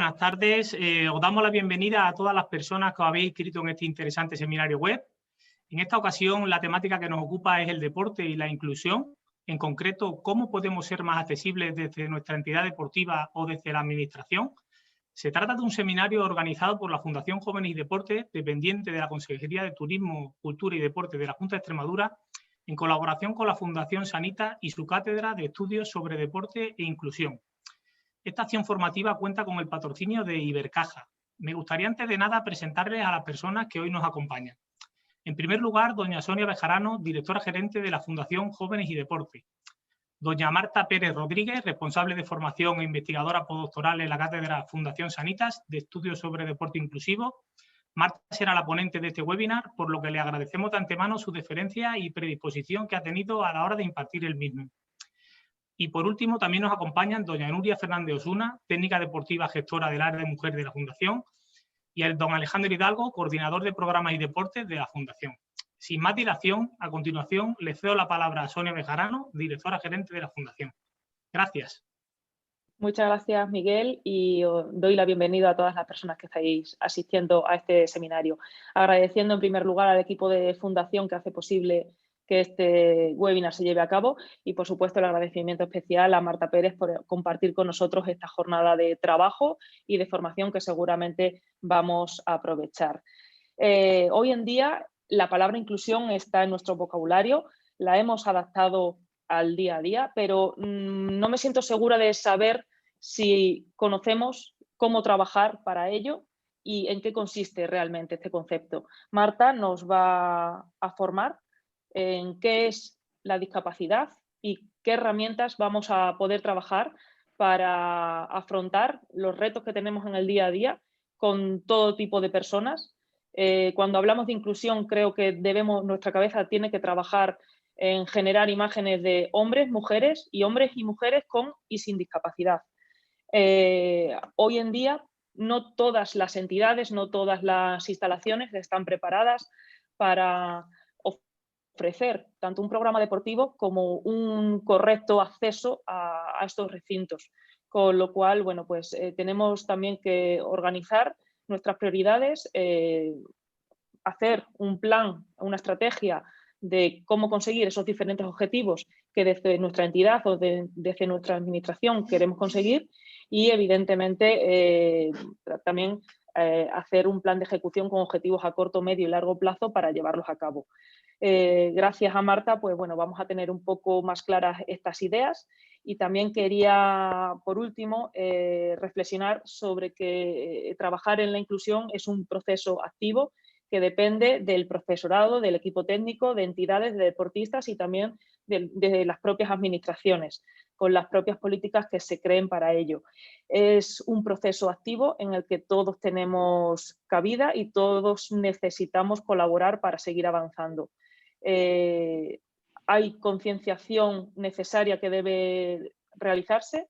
buenas tardes. Os damos la bienvenida a todas las personas que os habéis inscrito en este interesante seminario web. En esta ocasión, la temática que nos ocupa es el deporte y la inclusión. En concreto, cómo podemos ser más accesibles desde nuestra entidad deportiva o desde la administración. Se trata de un seminario organizado por la Fundación Jóvenes y Deportes, dependiente de la Consejería de Turismo, Cultura y Deporte de la Junta de Extremadura, en colaboración con la Fundación Sanita y su Cátedra de Estudios sobre Deporte e Inclusión. Esta acción formativa cuenta con el patrocinio de Ibercaja. Me gustaría antes de nada presentarles a las personas que hoy nos acompañan. En primer lugar, doña Sonia Bejarano, directora gerente de la Fundación Jóvenes y Deporte. Doña Marta Pérez Rodríguez, responsable de formación e investigadora postdoctoral en la Cátedra Fundación Sanitas de Estudios sobre Deporte Inclusivo. Marta será la ponente de este webinar, por lo que le agradecemos de antemano su deferencia y predisposición que ha tenido a la hora de impartir el mismo. Y por último, también nos acompañan doña Nuria Fernández Osuna, técnica deportiva gestora del área de mujer de la Fundación, y el don Alejandro Hidalgo, coordinador de programas y deportes de la Fundación. Sin más dilación, a continuación le cedo la palabra a Sonia Bejarano, directora gerente de la Fundación. Gracias. Muchas gracias, Miguel, y os doy la bienvenida a todas las personas que estáis asistiendo a este seminario. Agradeciendo en primer lugar al equipo de Fundación que hace posible que este webinar se lleve a cabo y, por supuesto, el agradecimiento especial a Marta Pérez por compartir con nosotros esta jornada de trabajo y de formación que seguramente vamos a aprovechar. Hoy en día la palabra inclusión está en nuestro vocabulario, la hemos adaptado al día a día, pero no me siento segura de saber si conocemos cómo trabajar para ello y en qué consiste realmente este concepto. Marta nos va a formar en qué es la discapacidad y qué herramientas vamos a poder trabajar para afrontar los retos que tenemos en el día a día con todo tipo de personas. Cuando hablamos de inclusión, creo que nuestra cabeza tiene que trabajar en generar imágenes de hombres, mujeres y hombres y mujeres con y sin discapacidad. Hoy en día no todas las entidades, no todas las instalaciones están preparadas para ofrecer tanto un programa deportivo como un correcto acceso a estos recintos. Con lo cual, bueno, pues tenemos también que organizar nuestras prioridades, hacer un plan, una estrategia de cómo conseguir esos diferentes objetivos que desde nuestra entidad o desde nuestra administración queremos conseguir y, evidentemente, también hacer un plan de ejecución con objetivos a corto, medio y largo plazo para llevarlos a cabo. Gracias a Marta, pues bueno, vamos a tener un poco más claras estas ideas y también quería, por último, reflexionar sobre que trabajar en la inclusión es un proceso activo que depende del profesorado, del equipo técnico, de entidades, de deportistas y también de las propias administraciones, con las propias políticas que se creen para ello. Es un proceso activo en el que todos tenemos cabida y todos necesitamos colaborar para seguir avanzando. Hay concienciación necesaria que debe realizarse,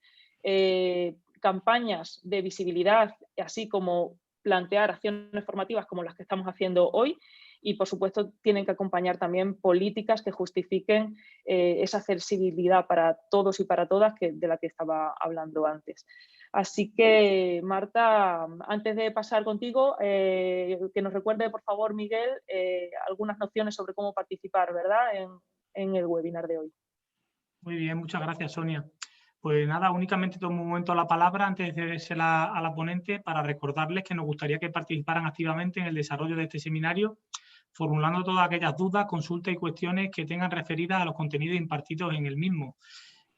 campañas de visibilidad, así como plantear acciones formativas como las que estamos haciendo hoy y, por supuesto, tienen que acompañar también políticas que justifiquen esa accesibilidad para todos y para todas de la que estaba hablando antes. Así que, Marta, antes de pasar contigo, que nos recuerde, por favor, Miguel, algunas nociones sobre cómo participar, ¿verdad?, en el webinar de hoy. Muy bien, muchas gracias, Sonia. Pues nada, únicamente tomo un momento la palabra antes de cedérsela a la ponente para recordarles que nos gustaría que participaran activamente en el desarrollo de este seminario, formulando todas aquellas dudas, consultas y cuestiones que tengan referidas a los contenidos impartidos en el mismo.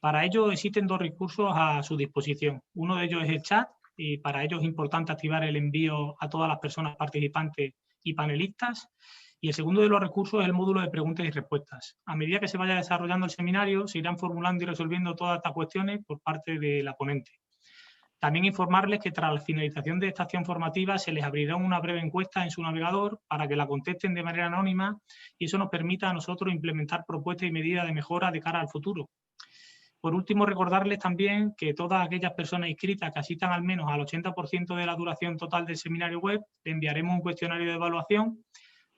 Para ello existen dos recursos a su disposición. Uno de ellos es el chat y para ello es importante activar el envío a todas las personas participantes y panelistas. Y el segundo de los recursos es el módulo de preguntas y respuestas. A medida que se vaya desarrollando el seminario, se irán formulando y resolviendo todas estas cuestiones por parte de la ponente. También informarles que tras la finalización de esta acción formativa se les abrirá una breve encuesta en su navegador para que la contesten de manera anónima y eso nos permita a nosotros implementar propuestas y medidas de mejora de cara al futuro. Por último, recordarles también que todas aquellas personas inscritas que asistan al menos al 80% de la duración total del seminario web, le enviaremos un cuestionario de evaluación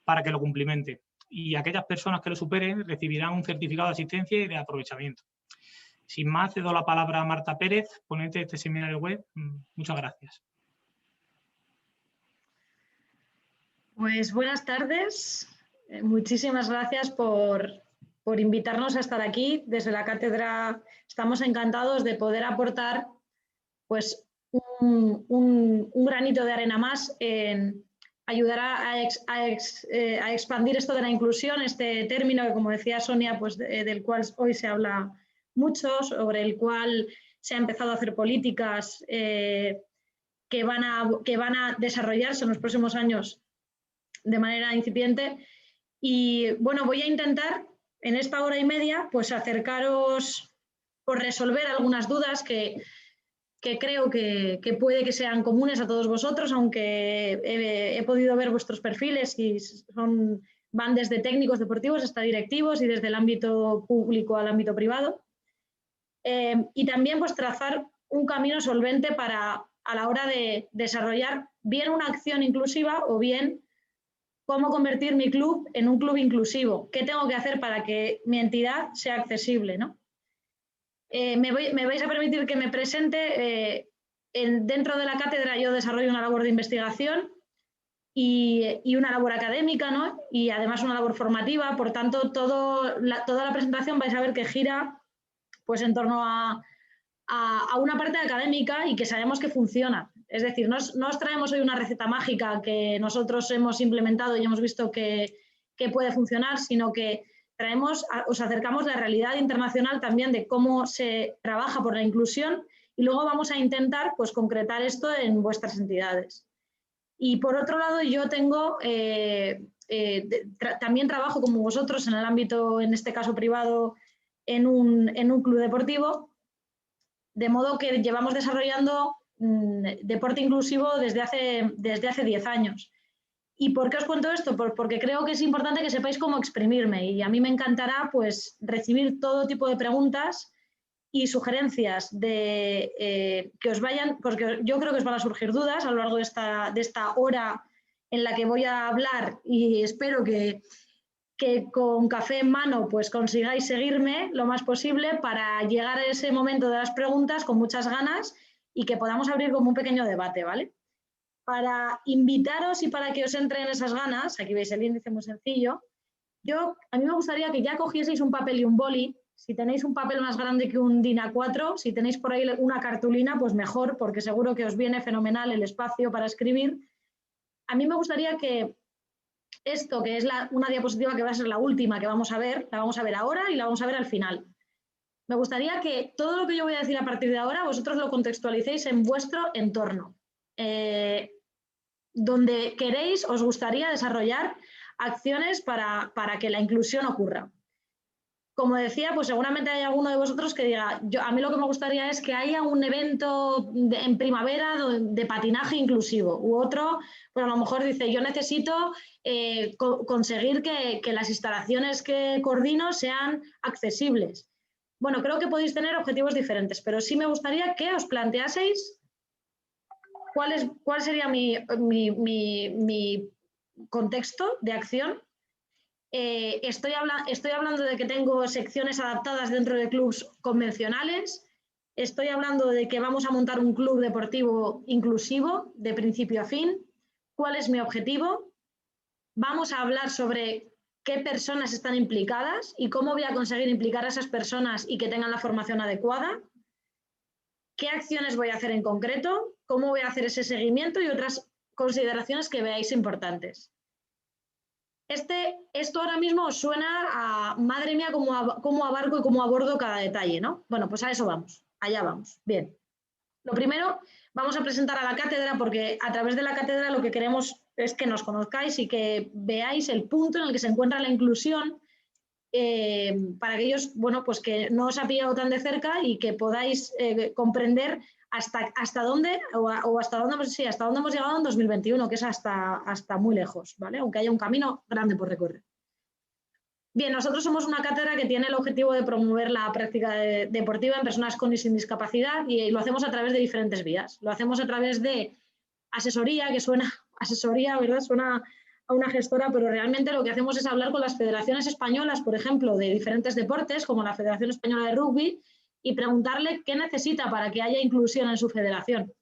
para que lo cumplimente. Y aquellas personas que lo superen recibirán un certificado de asistencia y de aprovechamiento. Sin más, cedo la palabra a Marta Pérez, ponente de este seminario web. Muchas gracias. Pues buenas tardes. Muchísimas gracias por invitarnos a estar aquí. Desde la cátedra estamos encantados de poder aportar pues, un granito de arena más en ayudar a expandir esto de la inclusión, este término que, como decía Sonia, pues, del cual hoy se habla mucho, sobre el cual se ha empezado a hacer políticas que van a desarrollarse en los próximos años de manera incipiente. Y bueno, voy a intentar en esta hora y media pues acercaros o resolver algunas dudas que creo que puede que sean comunes a todos vosotros, aunque he podido ver vuestros perfiles y van desde técnicos deportivos hasta directivos y desde el ámbito público al ámbito privado. Y también pues trazar un camino solvente a la hora de desarrollar bien una acción inclusiva o bien cómo convertir mi club en un club inclusivo. ¿Qué tengo que hacer para que mi entidad sea accesible, ¿no? Me vais a permitir que me presente. Dentro de la cátedra yo desarrollo una labor de investigación y una labor académica, ¿no? Y además una labor formativa. Por tanto, toda la presentación vais a ver que gira pues, en torno a una parte académica y que sabemos que funciona. Es decir, no os traemos hoy una receta mágica que nosotros hemos implementado y hemos visto que puede funcionar, sino que os acercamos la realidad internacional también de cómo se trabaja por la inclusión y luego vamos a intentar pues, concretar esto en vuestras entidades. Y por otro lado, yo tengo, también trabajo como vosotros en el ámbito, en este caso privado, en un club deportivo, de modo que llevamos desarrollando deporte inclusivo desde hace 10 años. ¿Y por qué os cuento esto? Porque creo que es importante que sepáis cómo exprimirme y a mí me encantará pues, recibir todo tipo de preguntas y sugerencias que os vayan, porque yo creo que os van a surgir dudas a lo largo de esta hora en la que voy a hablar y espero que con café en mano pues consigáis seguirme lo más posible para llegar a ese momento de las preguntas con muchas ganas y que podamos abrir como un pequeño debate, ¿vale? Para invitaros y para que os entren esas ganas, aquí veis el índice muy sencillo, a mí me gustaría que ya cogieseis un papel y un boli. Si tenéis un papel más grande que un DIN A4, si tenéis por ahí una cartulina, pues mejor, porque seguro que os viene fenomenal el espacio para escribir. A mí me gustaría que esto, que es una diapositiva que va a ser la última que vamos a ver, la vamos a ver ahora y la vamos a ver al final. Me gustaría que todo lo que yo voy a decir a partir de ahora, vosotros lo contextualicéis en vuestro entorno. Donde queréis, os gustaría desarrollar acciones para que la inclusión ocurra. Como decía, pues seguramente hay alguno de vosotros que diga, a mí lo que me gustaría es que haya un evento en primavera de patinaje inclusivo, u otro, pues a lo mejor dice, yo necesito conseguir que las instalaciones que coordino sean accesibles. Bueno, creo que podéis tener objetivos diferentes, pero sí me gustaría que os planteaseis cuál sería mi contexto de acción. Estoy hablando de que tengo secciones adaptadas dentro de clubes convencionales. Estoy hablando de que vamos a montar un club deportivo inclusivo de principio a fin. ¿Cuál es mi objetivo? Vamos a hablar sobre qué personas están implicadas y cómo voy a conseguir implicar a esas personas y que tengan la formación adecuada. ¿Qué acciones voy a hacer en concreto? ¿Cómo voy a hacer ese seguimiento? Y otras consideraciones que veáis importantes. Esto ahora mismo os suena a, madre mía, cómo abarco y cómo abordo cada detalle, ¿no? Bueno, pues a eso vamos, allá vamos. Bien. Lo primero, vamos a presentar a la cátedra porque a través de la cátedra lo que queremos es que nos conozcáis y que veáis el punto en el que se encuentra la inclusión para aquellos, bueno, pues que no os ha pillado tan de cerca y que podáis comprender hasta dónde hemos llegado en 2021, que es hasta muy lejos, ¿vale? Aunque haya un camino grande por recorrer. Bien, nosotros somos una cátedra que tiene el objetivo de promover la práctica deportiva en personas con y sin discapacidad y lo hacemos a través de diferentes vías. Lo hacemos a través de asesoría, que suena asesoría, ¿verdad? Suena a una gestora, pero realmente lo que hacemos es hablar con las federaciones españolas, por ejemplo, de diferentes deportes, como la Federación Española de Rugby, y preguntarle qué necesita para que haya inclusión en su federación.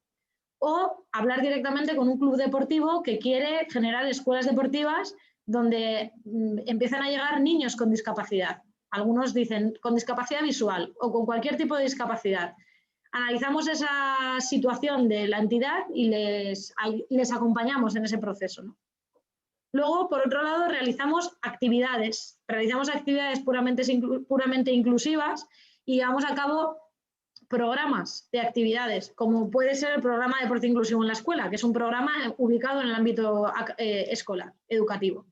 o hablar directamente con un club deportivo que quiere generar escuelas deportivas donde empiezan a llegar niños con discapacidad. Algunos dicen con discapacidad visual o con cualquier tipo de discapacidad. Analizamos esa situación de la entidad y les acompañamos en ese proceso, ¿no? Luego, por otro lado, realizamos actividades puramente inclusivas y llevamos a cabo programas de actividades, como puede ser el programa de Deporte Inclusivo en la Escuela, que es un programa ubicado en el ámbito escolar, educativo.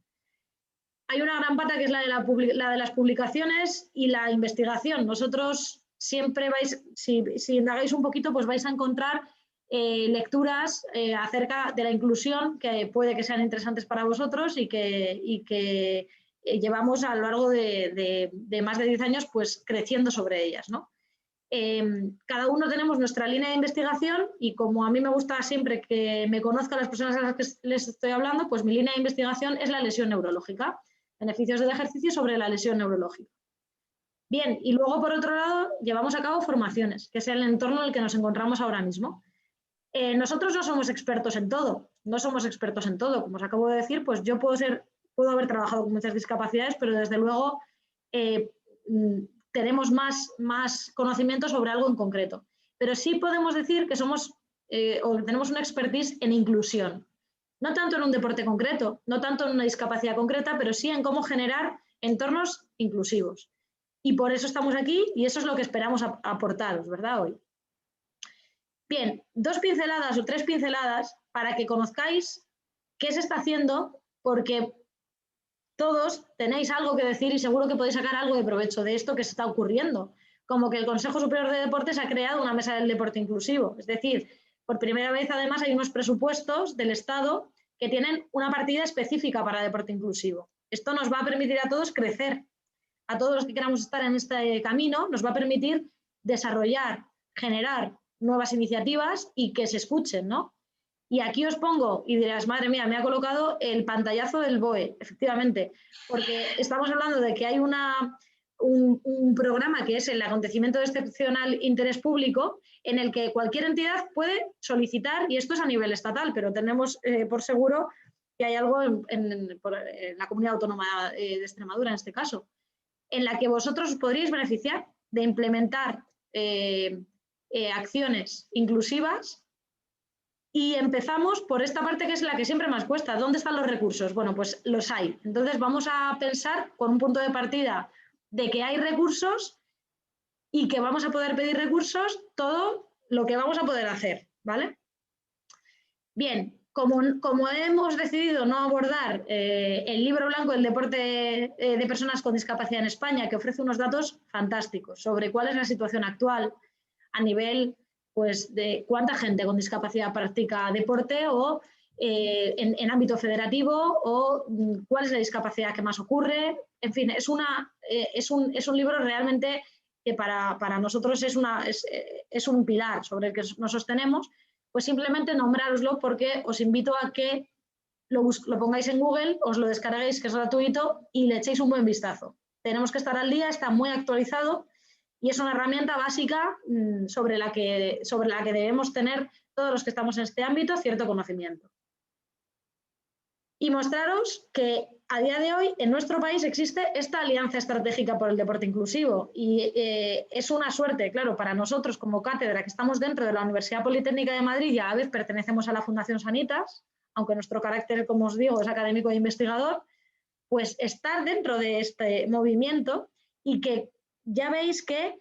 Hay una gran pata que es la de las publicaciones y la investigación. Nosotros siempre si indagáis un poquito, pues vais a encontrar lecturas acerca de la inclusión que puede que sean interesantes para vosotros y que llevamos a lo largo de más de 10 años pues creciendo sobre ellas, ¿no? Cada uno tenemos nuestra línea de investigación y como a mí me gusta siempre que me conozcan las personas a las que les estoy hablando, pues mi línea de investigación es la lesión neurológica, beneficios del ejercicio sobre la lesión neurológica. Bien, y luego por otro lado llevamos a cabo formaciones, que es el entorno en el que nos encontramos ahora mismo. Nosotros no somos expertos en todo, como os acabo de decir, pues yo puedo haber trabajado con muchas discapacidades, pero desde luego tenemos más conocimiento sobre algo en concreto. Pero sí podemos decir que tenemos una expertise en inclusión. No tanto en un deporte concreto, no tanto en una discapacidad concreta, pero sí en cómo generar entornos inclusivos. Y por eso estamos aquí y eso es lo que esperamos aportaros, ¿verdad? Hoy. Bien, 2 pinceladas o 3 pinceladas para que conozcáis qué se está haciendo, porque todos tenéis algo que decir y seguro que podéis sacar algo de provecho de esto que se está ocurriendo, como que el Consejo Superior de Deportes ha creado una mesa del deporte inclusivo. Es decir, por primera vez además hay unos presupuestos del Estado que tienen una partida específica para deporte inclusivo. Esto nos va a permitir a todos crecer, a todos los que queramos estar en este camino, nos va a permitir desarrollar, generar nuevas iniciativas y que se escuchen, ¿no? Y aquí os pongo, y dirás, madre mía, me ha colocado el pantallazo del BOE, efectivamente, porque estamos hablando de que hay un programa que es el acontecimiento de excepcional interés público, en el que cualquier entidad puede solicitar, y esto es a nivel estatal, pero tenemos por seguro que hay algo en la Comunidad Autónoma de Extremadura, en este caso, en la que vosotros os podríais beneficiar de implementar acciones inclusivas. Y empezamos por esta parte que es la que siempre más cuesta. ¿Dónde están los recursos? Bueno, pues los hay. Entonces vamos a pensar con un punto de partida de que hay recursos y que vamos a poder pedir recursos todo lo que vamos a poder hacer, ¿vale? Bien, como hemos decidido no abordar el libro blanco del deporte de personas con discapacidad en España, que ofrece unos datos fantásticos sobre cuál es la situación actual a nivel pues, de cuánta gente con discapacidad practica deporte o en ámbito federativo o cuál es la discapacidad que más ocurre. En fin, es un libro realmente que para nosotros es un pilar sobre el que nos sostenemos. Pues simplemente nombrároslo porque os invito a que lo pongáis en Google, os lo descarguéis, que es gratuito, y le echéis un buen vistazo. Tenemos que estar al día, está muy actualizado y es una herramienta básica sobre la que debemos tener todos los que estamos en este ámbito cierto conocimiento. Y mostraros que a día de hoy en nuestro país existe esta alianza estratégica por el deporte inclusivo y es una suerte, claro, para nosotros como cátedra que estamos dentro de la Universidad Politécnica de Madrid y a la vez pertenecemos a la Fundación Sanitas, aunque nuestro carácter, como os digo, es académico e investigador, pues estar dentro de este movimiento y que ya veis que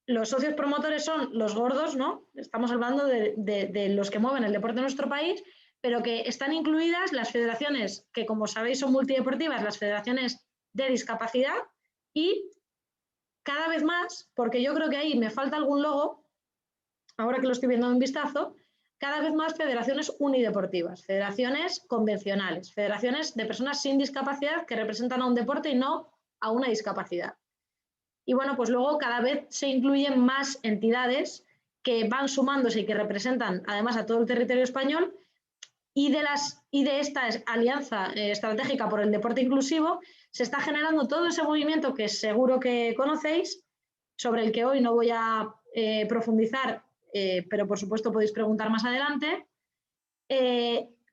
los socios promotores son los gordos, ¿no? Estamos hablando de los que mueven el deporte en nuestro país, pero que están incluidas las federaciones que, como sabéis, son multideportivas, las federaciones de discapacidad y cada vez más, porque yo creo que ahí me falta algún logo, ahora que lo estoy viendo en un vistazo, cada vez más federaciones unideportivas, federaciones convencionales, federaciones de personas sin discapacidad que representan a un deporte y no a una discapacidad. Y bueno, pues luego cada vez se incluyen más entidades que van sumándose y que representan además a todo el territorio español. Y de esta alianza estratégica por el deporte inclusivo se está generando todo ese movimiento que seguro que conocéis, sobre el que hoy no voy a profundizar pero por supuesto podéis preguntar más adelante,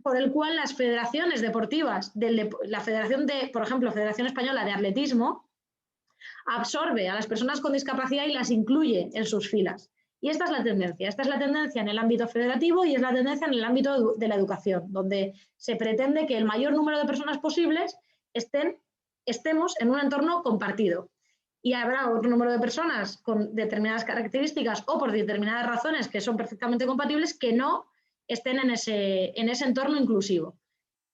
por el cual las federaciones deportivas, la Federación por ejemplo, Federación Española de Atletismo, absorbe a las personas con discapacidad y las incluye en sus filas. Y esta es la tendencia. Esta es la tendencia en el ámbito federativo y es la tendencia en el ámbito de la educación, donde se pretende que el mayor número de personas posibles estemos en un entorno compartido. Y habrá otro número de personas con determinadas características o por determinadas razones que son perfectamente compatibles que no estén en ese entorno inclusivo.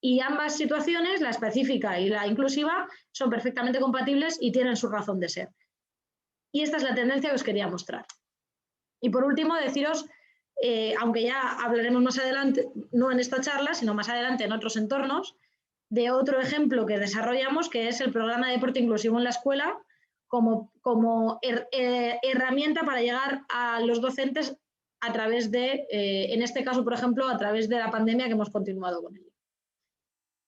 Y ambas situaciones, la específica y la inclusiva, son perfectamente compatibles y tienen su razón de ser. Y esta es la tendencia que os quería mostrar. Y por último, deciros, aunque ya hablaremos más adelante, no en esta charla, sino más adelante en otros entornos, de otro ejemplo que desarrollamos, que es el programa de deporte inclusivo en la escuela, como herramienta para llegar a los docentes a través de, en este caso, por ejemplo, a través de la pandemia que hemos continuado con ello.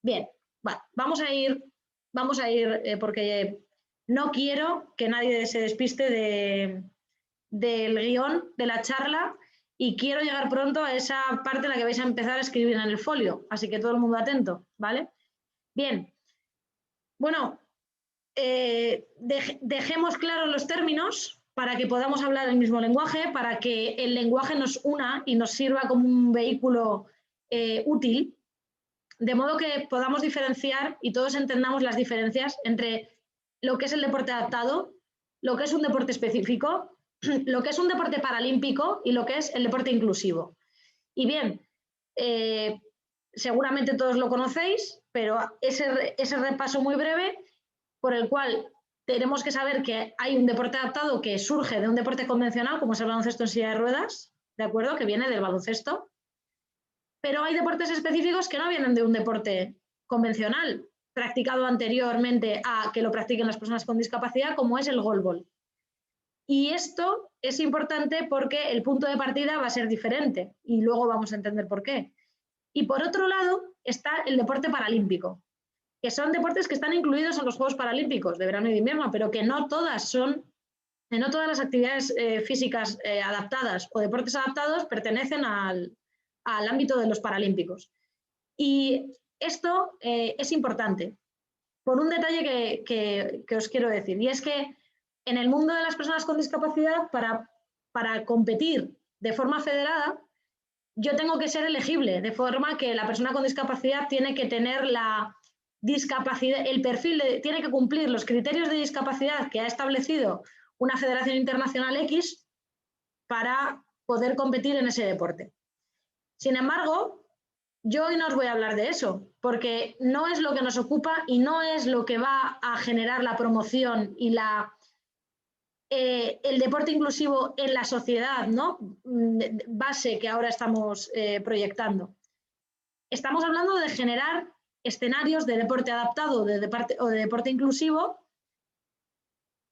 Bien, bueno, vamos a ir porque no quiero que nadie se despiste del guión de la charla y quiero llegar pronto a esa parte en la que vais a empezar a escribir en el folio, así que todo el mundo atento, ¿vale? Bien, bueno, dejemos claros los términos para que podamos hablar el mismo lenguaje, para que el lenguaje nos una y nos sirva como un vehículo útil, de modo que podamos diferenciar y todos entendamos las diferencias entre lo que es el deporte adaptado, lo que es un deporte específico, lo que es un deporte paralímpico y lo que es el deporte inclusivo. Y bien, seguramente todos lo conocéis, pero ese repaso muy breve por el cual tenemos que saber que hay un deporte adaptado que surge de un deporte convencional, como es el baloncesto en silla de ruedas, ¿de acuerdo? Que viene del baloncesto. Pero hay deportes específicos que no vienen de un deporte convencional, practicado anteriormente a que lo practiquen las personas con discapacidad, como es el goalball. Y esto es importante porque el punto de partida va a ser diferente y luego vamos a entender por qué. Y por otro lado está el deporte paralímpico, que son deportes que están incluidos en los Juegos Paralímpicos de verano y de invierno, pero que no todas las actividades físicas adaptadas o deportes adaptados pertenecen al ámbito de los paralímpicos. Y esto es importante por un detalle que os quiero decir, y es que en el mundo de las personas con discapacidad, para competir de forma federada, yo tengo que ser elegible, de forma que la persona con discapacidad tiene que tener la discapacidad, el perfil, tiene que cumplir los criterios de discapacidad que ha establecido una federación internacional X para poder competir en ese deporte. Sin embargo, yo hoy no os voy a hablar de eso, porque no es lo que nos ocupa y no es lo que va a generar la promoción y el deporte inclusivo en la sociedad, ¿no? Base que ahora estamos proyectando. Estamos hablando de generar escenarios de deporte adaptado o de deporte inclusivo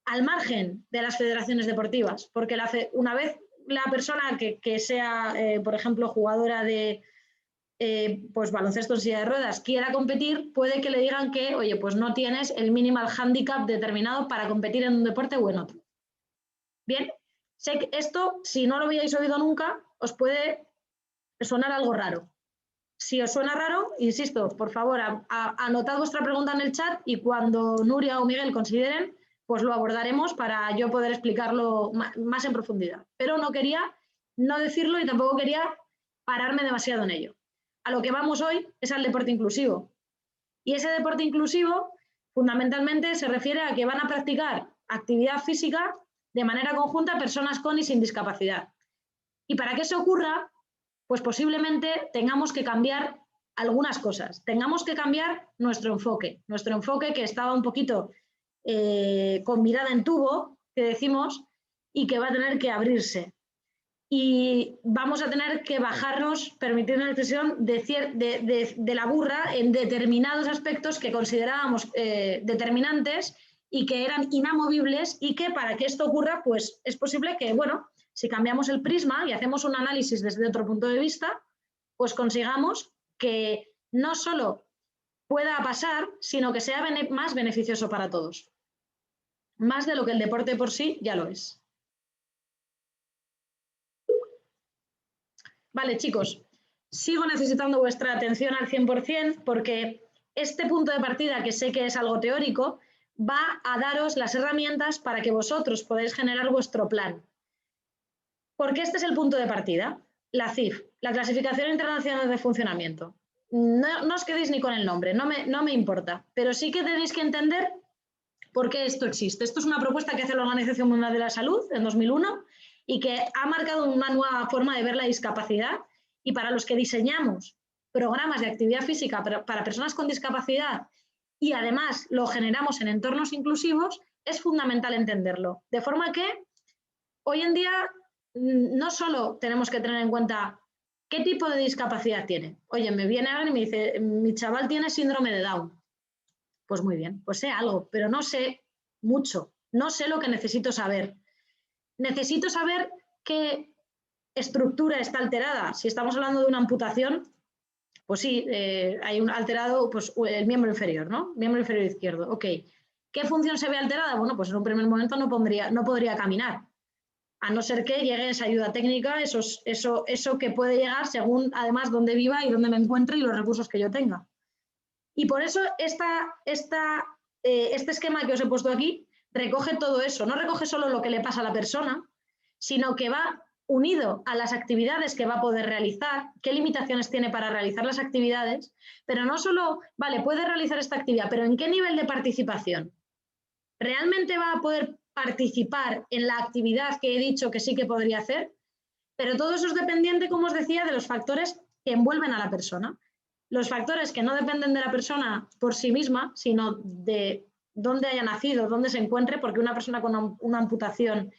al margen de las federaciones deportivas, porque una vez la persona que sea, por ejemplo, jugadora de pues baloncesto en silla de ruedas quiera competir, puede que le digan que, oye, pues no tienes el minimal handicap determinado para competir en un deporte o en otro. Bien, sé que esto, si no lo habíais oído nunca, os puede sonar algo raro. Si os suena raro, insisto, por favor, anotad vuestra pregunta en el chat y cuando Nuria o Miguel consideren, pues lo abordaremos para yo poder explicarlo más en profundidad. Pero no quería no decirlo y tampoco quería pararme demasiado en ello. A lo que vamos hoy es al deporte inclusivo. Y ese deporte inclusivo fundamentalmente se refiere a que van a practicar actividad física de manera conjunta personas con y sin discapacidad. Y para que eso ocurra, pues posiblemente tengamos que cambiar algunas cosas. Tengamos que cambiar nuestro enfoque que estaba un poquito con mirada en tubo, que decimos, y que va a tener que abrirse. Y vamos a tener que bajarnos, permitirnos la expresión, de la burra en determinados aspectos que considerábamos determinantes y que eran inamovibles y que para que esto ocurra, pues es posible que, bueno, si cambiamos el prisma y hacemos un análisis desde otro punto de vista, pues consigamos que no solo pueda pasar, sino que sea más beneficioso para todos. Más de lo que el deporte por sí ya lo es. Vale, chicos, sigo necesitando vuestra atención al 100% porque este punto de partida, que sé que es algo teórico, va a daros las herramientas para que vosotros podáis generar vuestro plan. Porque este es el punto de partida, la CIF, la Clasificación Internacional de Funcionamiento. No os quedéis ni con el nombre, no me importa, pero sí que tenéis que entender por qué esto existe. Esto es una propuesta que hace la Organización Mundial de la Salud en 2001 y que ha marcado una nueva forma de ver la discapacidad, y para los que diseñamos programas de actividad física para personas con discapacidad y además lo generamos en entornos inclusivos, es fundamental entenderlo. De forma que hoy en día no solo tenemos que tener en cuenta qué tipo de discapacidad tiene. Oye, me viene alguien y me dice, mi chaval tiene síndrome de Down. Pues muy bien, pues sé algo, pero no sé mucho, no sé lo que necesito saber. Necesito saber qué estructura está alterada. Si estamos hablando de una amputación, pues sí, hay un alterado, pues el miembro inferior, ¿no? Miembro inferior izquierdo, ok. ¿Qué función se ve alterada? Bueno, pues en un primer momento no podría caminar, a no ser que llegue esa ayuda técnica, eso que puede llegar según además dónde viva y dónde me encuentre y los recursos que yo tenga. Y por eso este esquema que os he puesto aquí recoge todo eso, no recoge solo lo que le pasa a la persona, sino que va unido a las actividades que va a poder realizar, qué limitaciones tiene para realizar las actividades, pero no solo, vale, puede realizar esta actividad, pero ¿en qué nivel de participación? ¿Realmente va a poder participar en la actividad que he dicho que sí que podría hacer? Pero todo eso es dependiente, como os decía, de los factores que envuelven a la persona. Los factores que no dependen de la persona por sí misma, sino de dónde haya nacido, dónde se encuentre, porque una persona con una amputación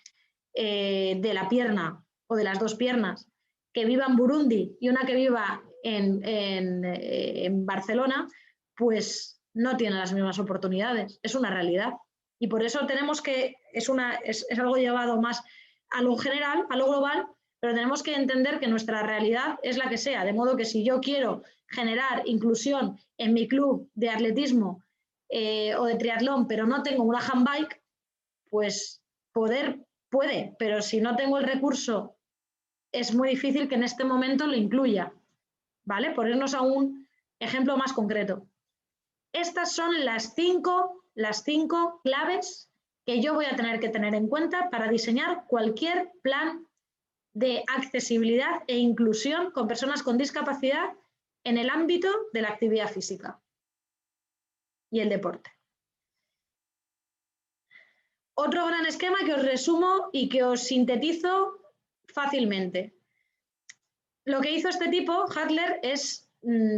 de la pierna o de las dos piernas, que viva en Burundi y una que viva en Barcelona, pues no tiene las mismas oportunidades. Es una realidad. Y por eso tenemos que, es algo llevado más a lo general, a lo global, pero tenemos que entender que nuestra realidad es la que sea. De modo que si yo quiero generar inclusión en mi club de atletismo o de triatlón, pero no tengo una handbike, pues puede, pero si no tengo el recurso, es muy difícil que en este momento lo incluya, ¿vale? Por irnos a un ejemplo más concreto. Estas son las cinco claves que yo voy a tener que tener en cuenta para diseñar cualquier plan de accesibilidad e inclusión con personas con discapacidad en el ámbito de la actividad física y el deporte. Otro gran esquema que os resumo y que os sintetizo fácilmente. Lo que hizo este tipo, Hadler, es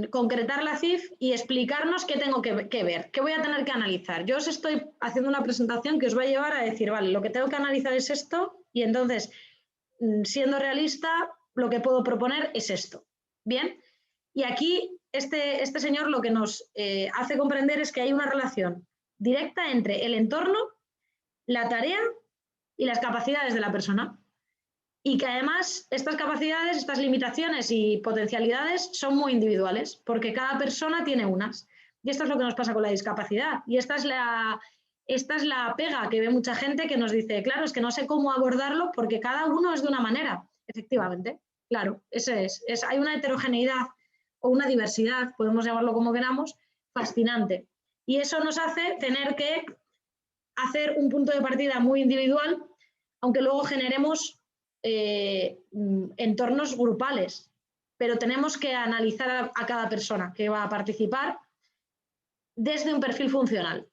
concretar la CIF y explicarnos qué tengo que ver, qué voy a tener que analizar. Yo os estoy haciendo una presentación que os va a llevar a decir, vale, lo que tengo que analizar es esto y entonces, siendo realista, lo que puedo proponer es esto. Bien, y aquí este señor lo que nos hace comprender es que hay una relación directa entre el entorno, la tarea y las capacidades de la persona. Y que además estas capacidades, estas limitaciones y potencialidades son muy individuales, porque cada persona tiene unas. Y esto es lo que nos pasa con la discapacidad. Y esta es la pega que ve mucha gente que nos dice, claro, es que no sé cómo abordarlo porque cada uno es de una manera. Efectivamente, claro, hay una heterogeneidad o una diversidad, podemos llamarlo como queramos, fascinante. Y eso nos hace tener que hacer un punto de partida muy individual, aunque luego generemos entornos grupales, pero tenemos que analizar a cada persona que va a participar desde un perfil funcional,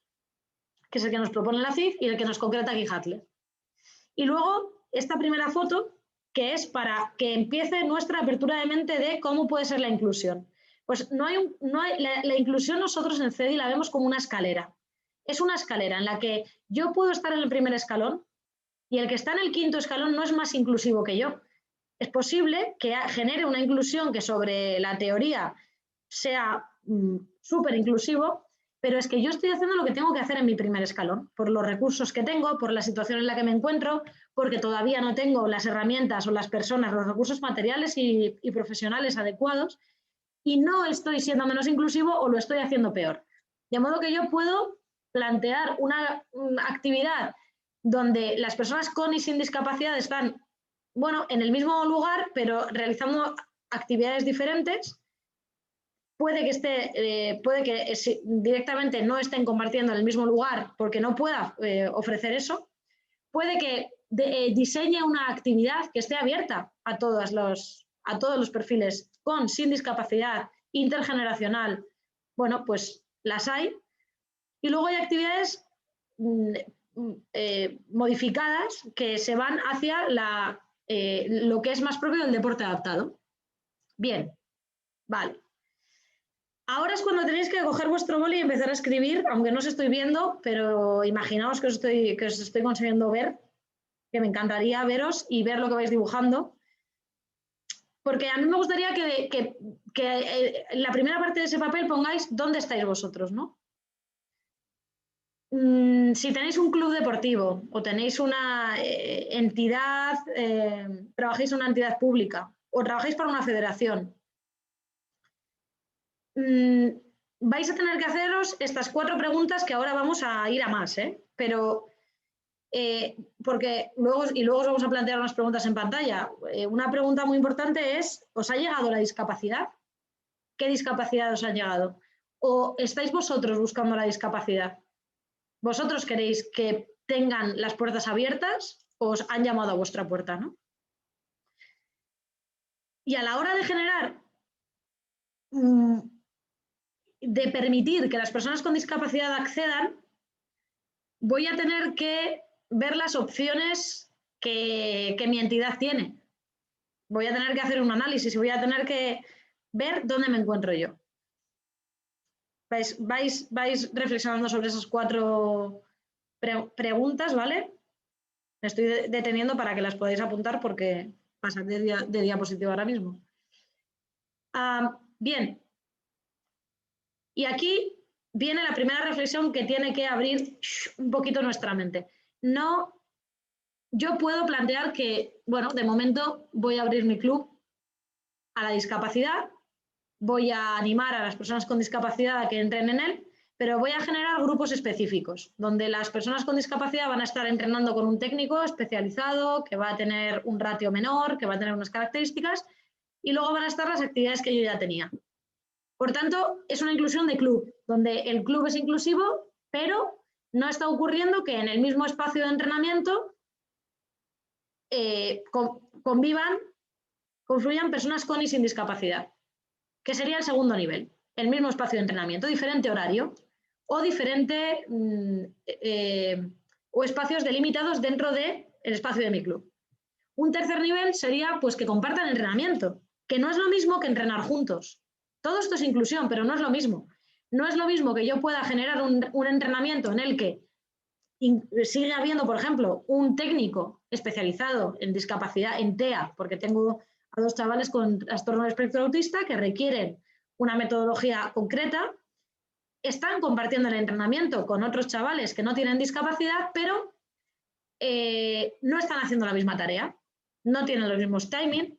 que es el que nos propone la CIF y el que nos concreta aquí Hadler. Y luego esta primera foto, que es para que empiece nuestra apertura de mente de cómo puede ser la inclusión. Pues la inclusión nosotros en CEDI la vemos como una escalera. Es una escalera en la que yo puedo estar en el primer escalón y el que está en el quinto escalón no es más inclusivo que yo. Es posible que genere una inclusión que sobre la teoría sea súper inclusivo, pero es que yo estoy haciendo lo que tengo que hacer en mi primer escalón, por los recursos que tengo, por la situación en la que me encuentro, porque todavía no tengo las herramientas o las personas, los recursos materiales y profesionales adecuados, y no estoy siendo menos inclusivo o lo estoy haciendo peor. De modo que yo puedo plantear una actividad donde las personas con y sin discapacidad están, bueno, en el mismo lugar, pero realizando actividades diferentes. Puede que directamente no estén compartiendo en el mismo lugar porque no pueda ofrecer eso. Puede que diseñe una actividad que esté abierta a todos los perfiles, con, sin discapacidad, intergeneracional. Bueno, pues las hay. Y luego hay actividades modificadas que se van hacia lo que es más propio del deporte adaptado. Bien, vale. Ahora es cuando tenéis que coger vuestro boli y empezar a escribir, aunque no os estoy viendo, pero imaginaos que os estoy consiguiendo ver, que me encantaría veros y ver lo que vais dibujando. Porque a mí me gustaría que en la primera parte de ese papel pongáis dónde estáis vosotros, ¿no? Si tenéis un club deportivo o tenéis una entidad, trabajáis en una entidad pública o trabajáis para una federación, vais a tener que haceros estas 4 preguntas que ahora vamos a ir a más, pero porque luego os vamos a plantear unas preguntas en pantalla. Una pregunta muy importante es, ¿os ha llegado la discapacidad? ¿Qué discapacidad os ha llegado? ¿O estáis vosotros buscando la discapacidad? ¿Vosotros queréis que tengan las puertas abiertas o os han llamado a vuestra puerta, ¿no? Y a la hora de generar, de permitir que las personas con discapacidad accedan, voy a tener que ver las opciones que mi entidad tiene. Voy a tener que hacer un análisis y voy a tener que ver dónde me encuentro yo. Vais reflexionando sobre esas 4 preguntas, ¿vale? Me estoy deteniendo para que las podáis apuntar porque pasar de diapositiva ahora mismo. Bien. Y aquí viene la primera reflexión que tiene que abrir un poquito nuestra mente. Yo puedo plantear que, bueno, de momento voy a abrir mi club a la discapacidad, voy a animar a las personas con discapacidad a que entren en él, pero voy a generar grupos específicos, donde las personas con discapacidad van a estar entrenando con un técnico especializado, que va a tener un ratio menor, que va a tener unas características, y luego van a estar las actividades que yo ya tenía. Por tanto, es una inclusión de club, donde el club es inclusivo, pero no está ocurriendo que en el mismo espacio de entrenamiento confluyan personas con y sin discapacidad, que sería el segundo nivel. El mismo espacio de entrenamiento, diferente horario o diferente o espacios delimitados dentro del espacio de mi club. Un tercer nivel sería pues que compartan entrenamiento, que no es lo mismo que entrenar juntos. Todo esto es inclusión, pero no es lo mismo. No es lo mismo que yo pueda generar un entrenamiento en el que sigue habiendo, por ejemplo, un técnico especializado en discapacidad, en TEA, porque tengo a 2 chavales con trastorno del espectro autista que requieren una metodología concreta, están compartiendo el entrenamiento con otros chavales que no tienen discapacidad, pero no están haciendo la misma tarea, no tienen los mismos timing.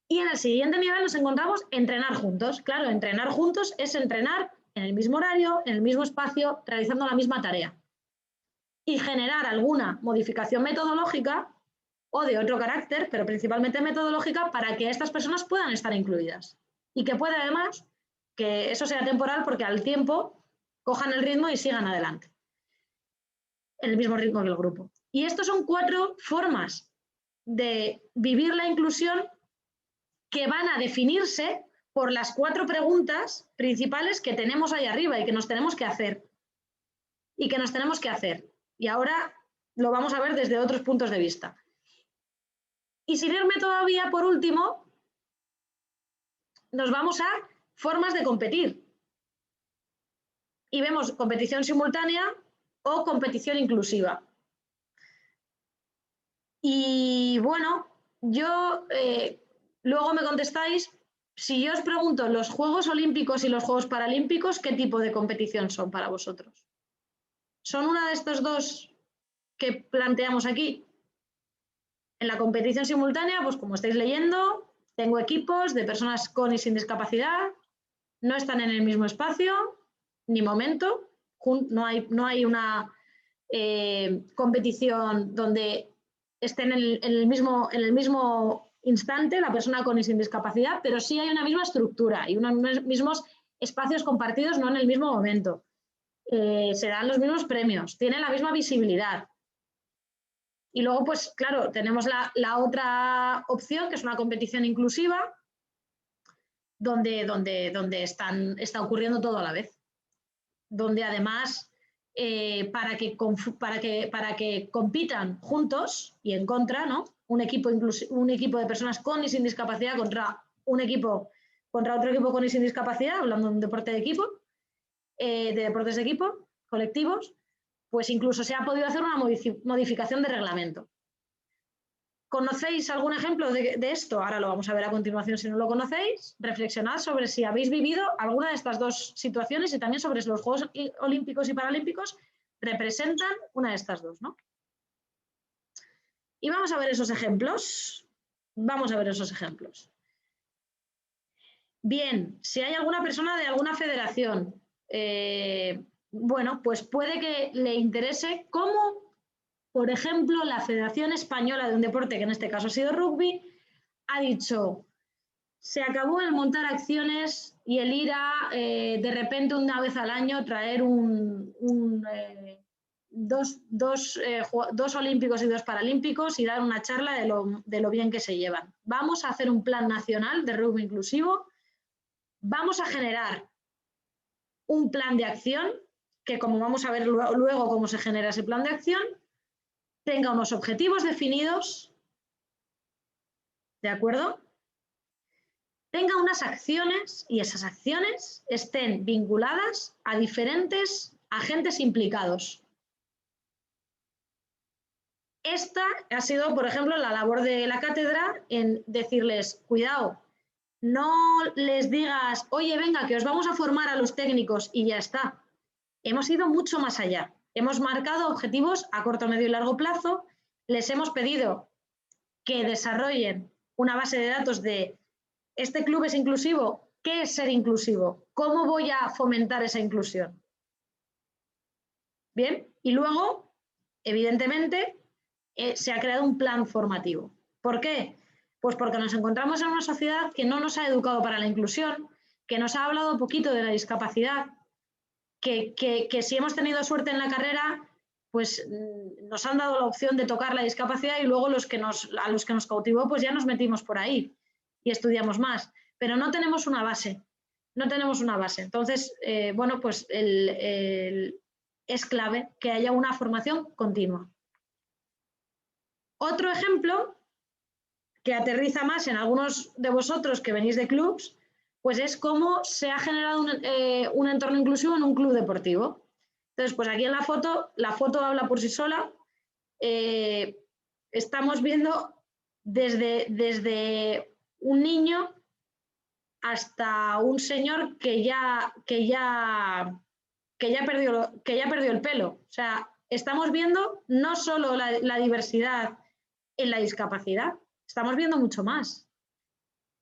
Y en el siguiente nivel nos encontramos entrenar juntos. Claro, entrenar juntos es entrenar en el mismo horario, en el mismo espacio, realizando la misma tarea. Y generar alguna modificación metodológica o de otro carácter, pero principalmente metodológica, para que estas personas puedan estar incluidas. Y que pueda además que eso sea temporal porque al tiempo cojan el ritmo y sigan adelante. En el mismo ritmo que el grupo. Y estos son 4 formas de vivir la inclusión que van a definirse por las 4 preguntas principales que tenemos ahí arriba y que nos tenemos que hacer. Y ahora lo vamos a ver desde otros puntos de vista. Y sin irme todavía, por último, nos vamos a formas de competir. Y vemos competición simultánea o competición inclusiva. Y bueno, luego me contestáis, si yo os pregunto los Juegos Olímpicos y los Juegos Paralímpicos, ¿qué tipo de competición son para vosotros? ¿Son una de estos 2 que planteamos aquí? En la competición simultánea, pues como estáis leyendo, tengo equipos de personas con y sin discapacidad, no están en el mismo espacio, ni momento, no hay una competición donde estén en el mismo instante, la persona con y sin discapacidad, pero sí hay una misma estructura y unos mismos espacios compartidos, no en el mismo momento. Se dan los mismos premios, tienen la misma visibilidad. Y luego, pues claro, tenemos la otra opción, que es una competición inclusiva, donde está ocurriendo todo a la vez. Donde además, para que compitan juntos y en contra, ¿no? Un equipo de personas con y sin discapacidad contra otro equipo con y sin discapacidad, hablando de un deporte de equipo, de deportes de equipo, colectivos, pues incluso se ha podido hacer una modificación de reglamento. ¿Conocéis algún ejemplo de esto? Ahora lo vamos a ver a continuación si no lo conocéis. Reflexionad sobre si habéis vivido alguna de estas dos situaciones y también sobre si los Juegos Olímpicos y Paralímpicos representan una de estas dos, ¿no? Y vamos a ver esos ejemplos. Vamos a ver esos ejemplos. Bien, si hay alguna persona de alguna federación, bueno, pues puede que le interese cómo, por ejemplo, la Federación Española de un deporte, que en este caso ha sido rugby, ha dicho, se acabó el montar acciones y el ir a, de repente, una vez al año, traer dos olímpicos y dos paralímpicos y dar una charla de lo bien que se llevan. Vamos a hacer un plan nacional de rugby inclusivo, vamos a generar un plan de acción, que como vamos a ver luego cómo se genera ese plan de acción, tenga unos objetivos definidos, ¿de acuerdo? Tenga unas acciones y esas acciones estén vinculadas a diferentes agentes implicados. Esta ha sido, por ejemplo, la labor de la cátedra en decirles, cuidado, no les digas, oye, venga, que os vamos a formar a los técnicos y ya está. Hemos ido mucho más allá. Hemos marcado objetivos a corto, medio y largo plazo. Les hemos pedido que desarrollen una base de datos de ¿este club es inclusivo? ¿Qué es ser inclusivo? ¿Cómo voy a fomentar esa inclusión? Bien, y luego, evidentemente, se ha creado un plan formativo. ¿Por qué? Pues porque nos encontramos en una sociedad que no nos ha educado para la inclusión, que nos ha hablado un poquito de la discapacidad, que si hemos tenido suerte en la carrera, pues nos han dado la opción de tocar la discapacidad y luego a los que nos cautivó, pues ya nos metimos por ahí y estudiamos más. Pero no tenemos una base, no tenemos una base. Entonces, bueno, pues es clave que haya una formación continua. Otro ejemplo que aterriza más en algunos de vosotros que venís de clubs, pues es cómo se ha generado un entorno inclusivo en un club deportivo. Entonces, pues aquí en la foto habla por sí sola. Estamos viendo desde un niño hasta un señor que ya perdió el pelo. O sea, estamos viendo no solo la diversidad en la discapacidad, estamos viendo mucho más.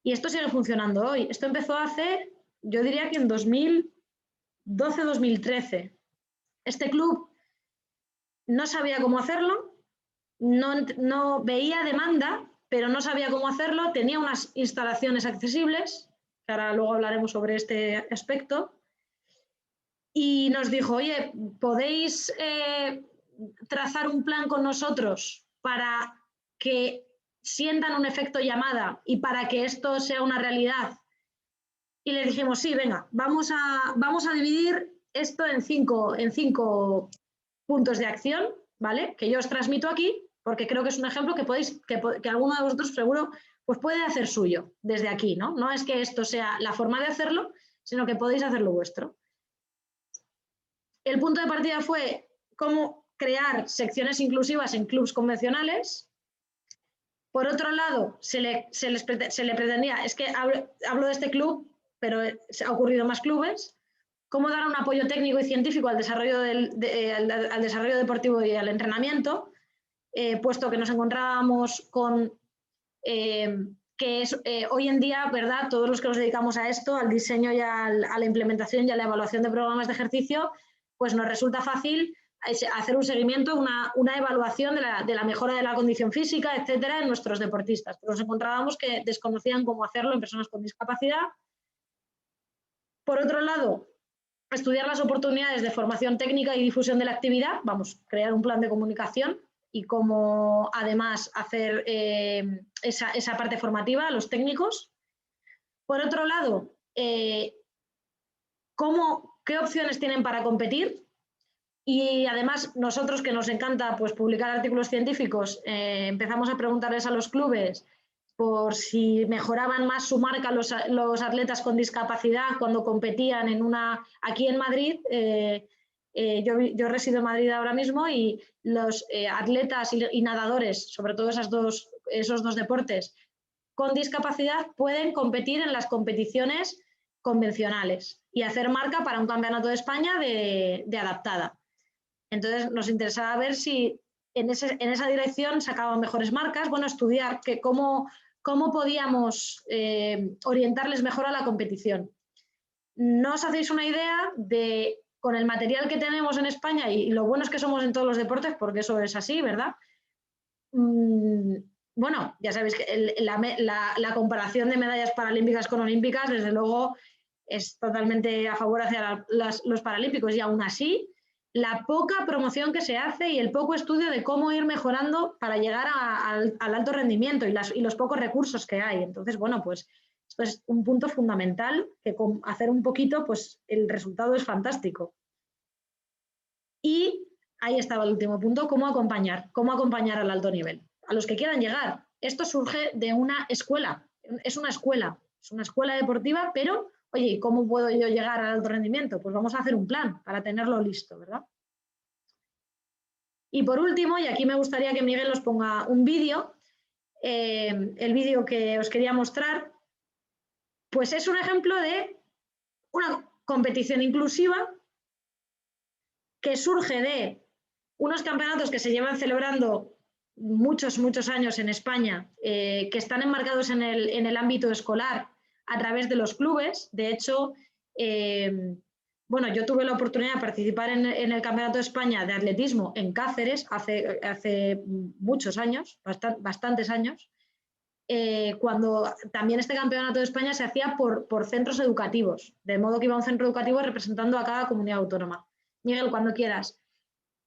Y esto sigue funcionando hoy. Esto empezó hace, yo diría que en 2012-2013. Este club no sabía cómo hacerlo, no veía demanda, pero no sabía cómo hacerlo, tenía unas instalaciones accesibles, que ahora luego hablaremos sobre este aspecto, y nos dijo, oye, ¿podéis trazar un plan con nosotros para que sientan un efecto llamada y para que esto sea una realidad? Y le dijimos, sí, venga, vamos a dividir esto en cinco puntos de acción, ¿vale? Que yo os transmito aquí, porque creo que es un ejemplo que alguno de vosotros seguro pues puede hacer suyo desde aquí, ¿no? No es que esto sea la forma de hacerlo, sino que podéis hacerlo vuestro. El punto de partida fue cómo crear secciones inclusivas en clubs convencionales. Por otro lado, se le pretendía, es que hablo de este club, pero se ha ocurrido en más clubes, cómo dar un apoyo técnico y científico al desarrollo, al desarrollo deportivo y al entrenamiento, puesto que nos encontrábamos con que es hoy en día, ¿verdad? Todos los que nos dedicamos a esto, al diseño y a la implementación y a la evaluación de programas de ejercicio, pues nos resulta fácil hacer un seguimiento, una evaluación de la mejora de la condición física, etcétera, en nuestros deportistas. Pero nos encontrábamos que desconocían cómo hacerlo en personas con discapacidad. Por otro lado, estudiar las oportunidades de formación técnica y difusión de la actividad, vamos, crear un plan de comunicación y cómo además hacer esa parte formativa a los técnicos. Por otro lado, qué opciones tienen para competir. Y además nosotros, que nos encanta pues, publicar artículos científicos, empezamos a preguntarles a los clubes por si mejoraban más su marca los atletas con discapacidad cuando competían aquí en Madrid. Yo resido en Madrid ahora mismo y los atletas y nadadores, sobre todo esos dos deportes con discapacidad, pueden competir en las competiciones convencionales y hacer marca para un campeonato de España de adaptada. Entonces nos interesaba ver si en esa dirección sacaban mejores marcas, bueno, estudiar cómo podíamos orientarles mejor a la competición. No os hacéis una idea de, con el material que tenemos en España y lo buenos que somos en todos los deportes, porque eso es así, ¿verdad? Bueno, ya sabéis que la comparación de medallas paralímpicas con olímpicas, desde luego, es totalmente a favor hacia los paralímpicos y aún así, la poca promoción que se hace y el poco estudio de cómo ir mejorando para llegar al alto rendimiento y los pocos recursos que hay. Entonces, bueno, pues esto es un punto fundamental que con hacer un poquito, pues el resultado es fantástico. Y ahí estaba el último punto, cómo acompañar al alto nivel. A los que quieran llegar. Esto surge de una escuela, es una escuela deportiva, pero, oye, ¿cómo puedo yo llegar al alto rendimiento? Pues vamos a hacer un plan para tenerlo listo, ¿verdad? Y por último, y aquí me gustaría que Miguel os ponga un vídeo, el vídeo que os quería mostrar, pues es un ejemplo de una competición inclusiva que surge de unos campeonatos que se llevan celebrando muchos años en España, que están enmarcados en el ámbito escolar a través de los clubes. De hecho, bueno, yo tuve la oportunidad de participar en el Campeonato de España de Atletismo en Cáceres hace muchos años, bastantes años, cuando también este Campeonato de España se hacía por centros educativos, de modo que iba un centro educativo representando a cada comunidad autónoma. Miguel, cuando quieras.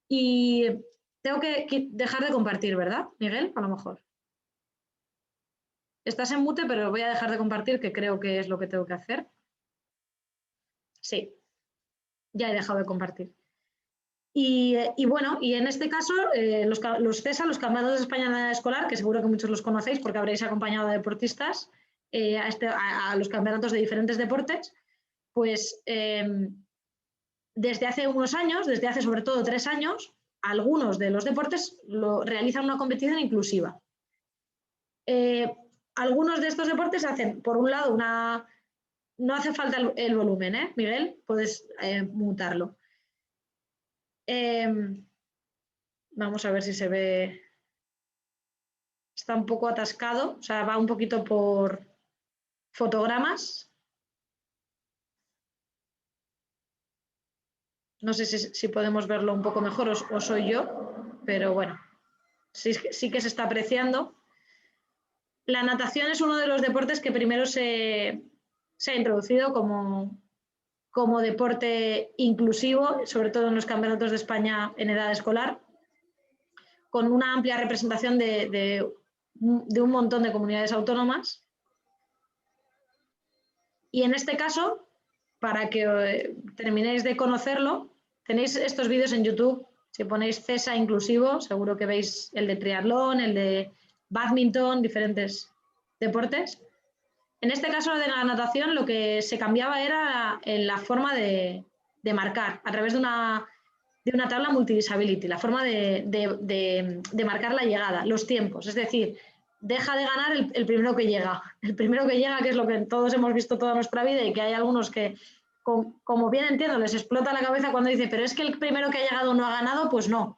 Y tengo que dejar de compartir, ¿verdad, Miguel? A lo mejor. Estás en mute, pero voy a dejar de compartir, que creo que es lo que tengo que hacer. Sí, ya he dejado de compartir. Y bueno, y en este caso, los CESA, los Campeonatos de España Escolar, que seguro que muchos los conocéis porque habréis acompañado a deportistas a los campeonatos de diferentes deportes, pues desde hace unos años, desde hace sobre todo 3 años, algunos de los deportes realizan una competición inclusiva. Algunos de estos deportes hacen, por un lado, no hace falta el volumen, ¿eh, Miguel? Puedes mutarlo. Vamos a ver si se ve. Está un poco atascado, o sea, va un poquito por fotogramas. No sé si podemos verlo un poco mejor o soy yo, pero bueno, sí que se está apreciando. La natación es uno de los deportes que primero se ha introducido como deporte inclusivo, sobre todo en los campeonatos de España en edad escolar, con una amplia representación de un montón de comunidades autónomas. Y en este caso, para que terminéis de conocerlo, tenéis estos vídeos en YouTube. Si ponéis CESA inclusivo, seguro que veis el de triatlón, el de bádminton, diferentes deportes. En este caso de la natación, lo que se cambiaba era la forma de marcar a través de una tabla multidisability, la forma de marcar la llegada, los tiempos. Es decir, deja de ganar el primero que llega. El primero que llega, que es lo que todos hemos visto toda nuestra vida y que hay algunos que, como bien entiendo, les explota la cabeza cuando dice, pero es que el primero que ha llegado no ha ganado, pues no.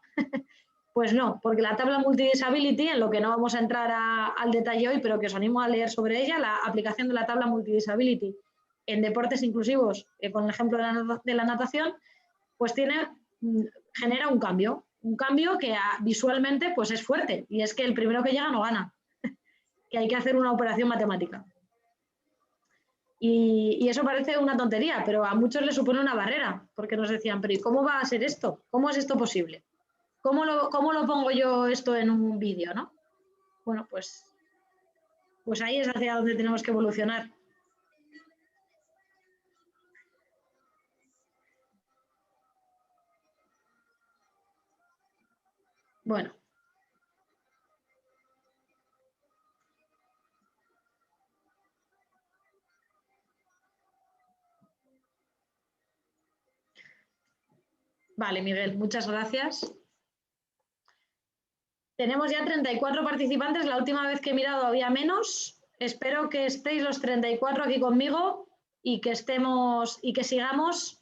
Pues no, porque la tabla multidisability, en lo que no vamos a entrar al detalle hoy, pero que os animo a leer sobre ella, la aplicación de la tabla multidisability en deportes inclusivos, con el ejemplo de la natación, pues tiene genera un cambio que visualmente pues es fuerte, y es que el primero que llega no gana, que hay que hacer una operación matemática. Y eso parece una tontería, pero a muchos les supone una barrera, porque nos decían, pero ¿y cómo va a ser esto? ¿Cómo es esto posible? ¿Cómo lo pongo yo esto en un vídeo, no? Bueno, pues ahí es hacia donde tenemos que evolucionar. Bueno. Vale, Miguel, muchas gracias. Tenemos ya 34 participantes. La última vez que he mirado había menos. Espero que estéis los 34 aquí conmigo y que sigamos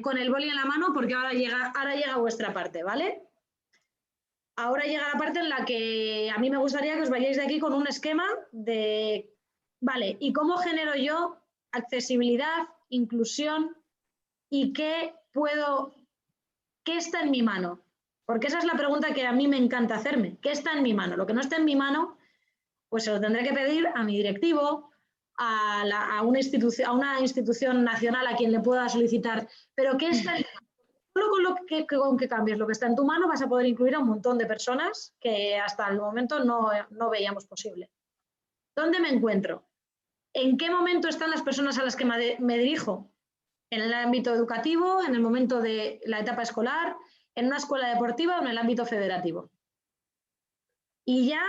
con el boli en la mano, porque ahora llega vuestra parte, ¿vale? Ahora llega la parte en la que a mí me gustaría que os vayáis de aquí con un esquema de, vale, ¿y cómo genero yo accesibilidad, inclusión y qué está en mi mano? Porque esa es la pregunta que a mí me encanta hacerme. ¿Qué está en mi mano? Lo que no está en mi mano, pues se lo tendré que pedir a mi directivo, a una institución nacional a quien le pueda solicitar. Pero ¿qué está en mi mano? Solo con que cambies lo que está en tu mano vas a poder incluir a un montón de personas que hasta el momento no veíamos posible. ¿Dónde me encuentro? ¿En qué momento están las personas a las que me dirijo? ¿En el ámbito educativo, en el momento de la etapa escolar, en una escuela deportiva o en el ámbito federativo? Y ya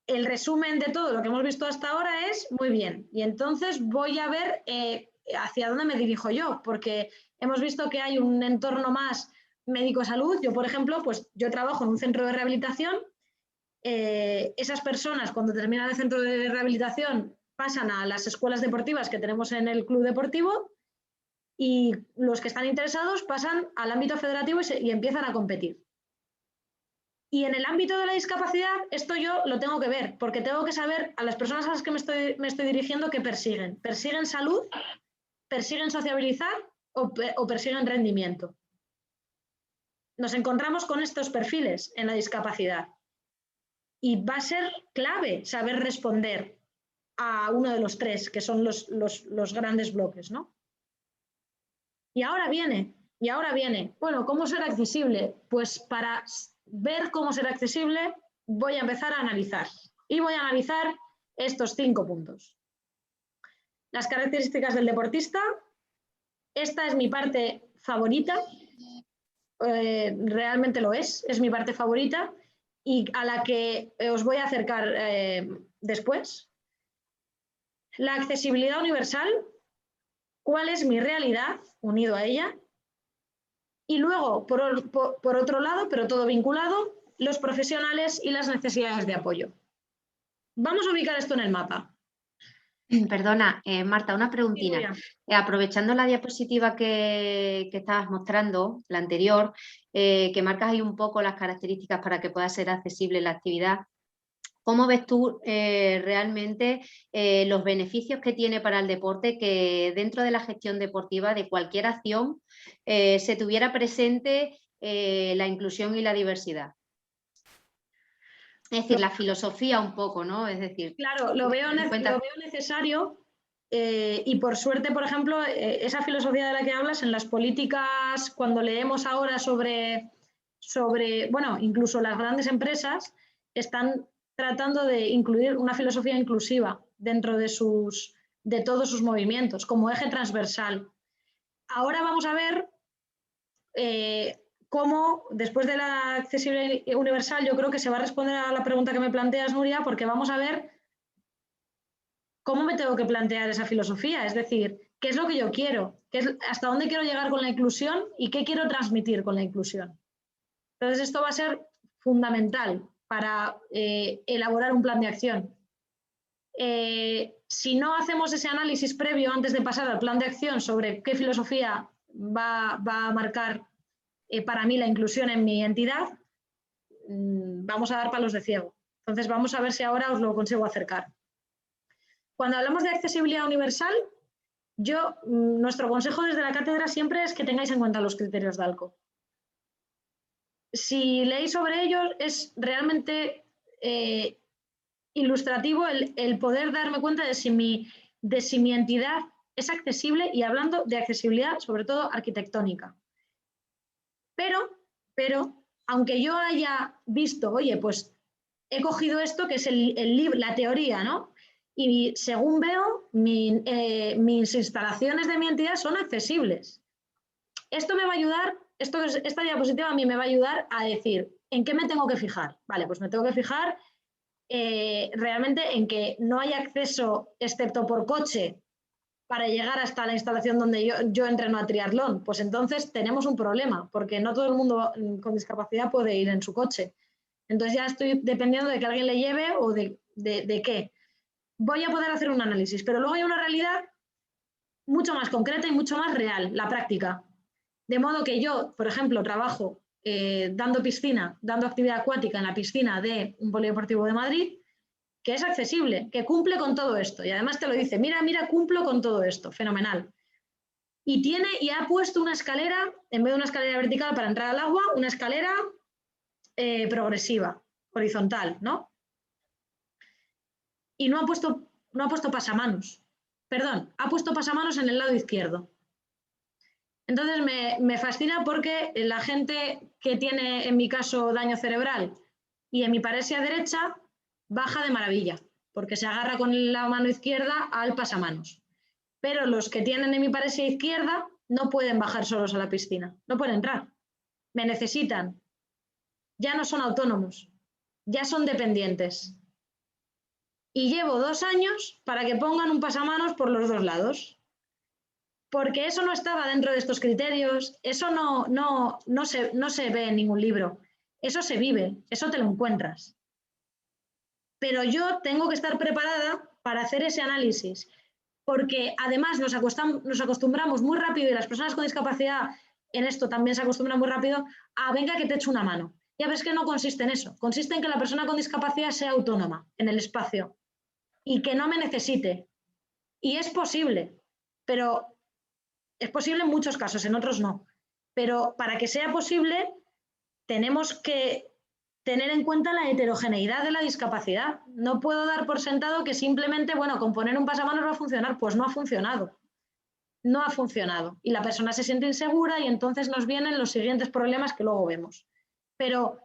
el resumen de todo lo que hemos visto hasta ahora es muy bien. Y entonces voy a ver hacia dónde me dirijo yo, porque hemos visto que hay un entorno más médico-salud. Yo, por ejemplo, pues yo trabajo en un centro de rehabilitación. Esas personas, cuando terminan el centro de rehabilitación, pasan a las escuelas deportivas que tenemos en el club deportivo, y los que están interesados pasan al ámbito federativo y empiezan a competir. Y en el ámbito de la discapacidad, esto yo lo tengo que ver, porque tengo que saber a las personas a las que me estoy dirigiendo qué persiguen. ¿Persiguen salud? ¿Persiguen sociabilizar? ¿O persiguen rendimiento? Nos encontramos con estos perfiles en la discapacidad. Y va a ser clave saber responder a uno de los tres, que son los grandes bloques, ¿no? Y ahora viene. Bueno, ¿cómo ser accesible? Pues para ver cómo ser accesible voy a empezar a analizar. Y voy a analizar estos 5 puntos. Las características del deportista. Esta es mi parte favorita. Realmente lo es mi parte favorita y a la que os voy a acercar después. La accesibilidad universal. ¿Cuál es mi realidad unido a ella? Y luego, por otro lado, pero todo vinculado, los profesionales y las necesidades de apoyo. Vamos a ubicar esto en el mapa. Perdona, Marta, una preguntina. Aprovechando la diapositiva que estabas mostrando, la anterior, que marcas ahí un poco las características para que pueda ser accesible la actividad, ¿cómo ves tú realmente los beneficios que tiene para el deporte que dentro de la gestión deportiva de cualquier acción se tuviera presente la inclusión y la diversidad? Es decir, la filosofía un poco, ¿no? Es decir... Claro, lo veo necesario y por suerte, por ejemplo, esa filosofía de la que hablas en las políticas, cuando leemos ahora sobre bueno, incluso las grandes empresas están tratando de incluir una filosofía inclusiva dentro de todos sus movimientos, como eje transversal. Ahora vamos a ver cómo, después de la accesibilidad universal, yo creo que se va a responder a la pregunta que me planteas, Nuria, porque vamos a ver cómo me tengo que plantear esa filosofía, es decir, qué es lo que yo quiero, hasta dónde quiero llegar con la inclusión y qué quiero transmitir con la inclusión. Entonces, esto va a ser fundamental para elaborar un plan de acción. Si no hacemos ese análisis previo antes de pasar al plan de acción sobre qué filosofía va a marcar para mí la inclusión en mi entidad, vamos a dar palos de ciego. Entonces, vamos a ver si ahora os lo consigo acercar. Cuando hablamos de accesibilidad universal, nuestro consejo desde la cátedra siempre es que tengáis en cuenta los criterios de ALCO. si leéis sobre ellos, es realmente ilustrativo el poder darme cuenta de si mi entidad es accesible, y hablando de accesibilidad, sobre todo arquitectónica. Pero aunque yo haya visto, oye, pues he cogido esto que es la teoría, ¿no? Y según veo, mis instalaciones de mi entidad son accesibles. Esto me va a ayudar, esta diapositiva a mí me va a ayudar a decir, ¿en qué me tengo que fijar? Vale, pues me tengo que fijar realmente en que no hay acceso, excepto por coche, para llegar hasta la instalación donde yo entreno a triatlón. Pues entonces tenemos un problema, porque no todo el mundo con discapacidad puede ir en su coche. Entonces ya estoy dependiendo de que alguien le lleve o de qué. Voy a poder hacer un análisis, pero luego hay una realidad mucho más concreta y mucho más real, la práctica. De modo que yo, por ejemplo, trabajo dando actividad acuática en la piscina de un polideportivo de Madrid, que es accesible, que cumple con todo esto. Y además te lo dice, mira, cumplo con todo esto, fenomenal. Y ha puesto una escalera, en vez de una escalera vertical para entrar al agua, una escalera progresiva, horizontal, ¿no? Y no ha puesto pasamanos. Perdón, ha puesto pasamanos en el lado izquierdo. Entonces me fascina porque la gente que tiene, en mi caso, daño cerebral y hemiparesia derecha, baja de maravilla, porque se agarra con la mano izquierda al pasamanos. Pero los que tienen hemiparesia izquierda no pueden bajar solos a la piscina, no pueden entrar. Me necesitan. Ya no son autónomos, ya son dependientes. Y llevo 2 años para que pongan un pasamanos por los 2 lados. Porque eso no estaba dentro de estos criterios, eso no se ve en ningún libro, eso se vive, eso te lo encuentras. Pero yo tengo que estar preparada para hacer ese análisis, porque además nos acostumbramos muy rápido, y las personas con discapacidad en esto también se acostumbran muy rápido, a venga que te echo una mano. Ya ves que no consiste en eso, consiste en que la persona con discapacidad sea autónoma en el espacio y que no me necesite. Y es posible, pero es posible en muchos casos, en otros no. Pero para que sea posible, tenemos que tener en cuenta la heterogeneidad de la discapacidad. No puedo dar por sentado que simplemente, bueno, con poner un pasamanos va a funcionar. Pues no ha funcionado. No ha funcionado. Y la persona se siente insegura, y entonces nos vienen los siguientes problemas que luego vemos. Pero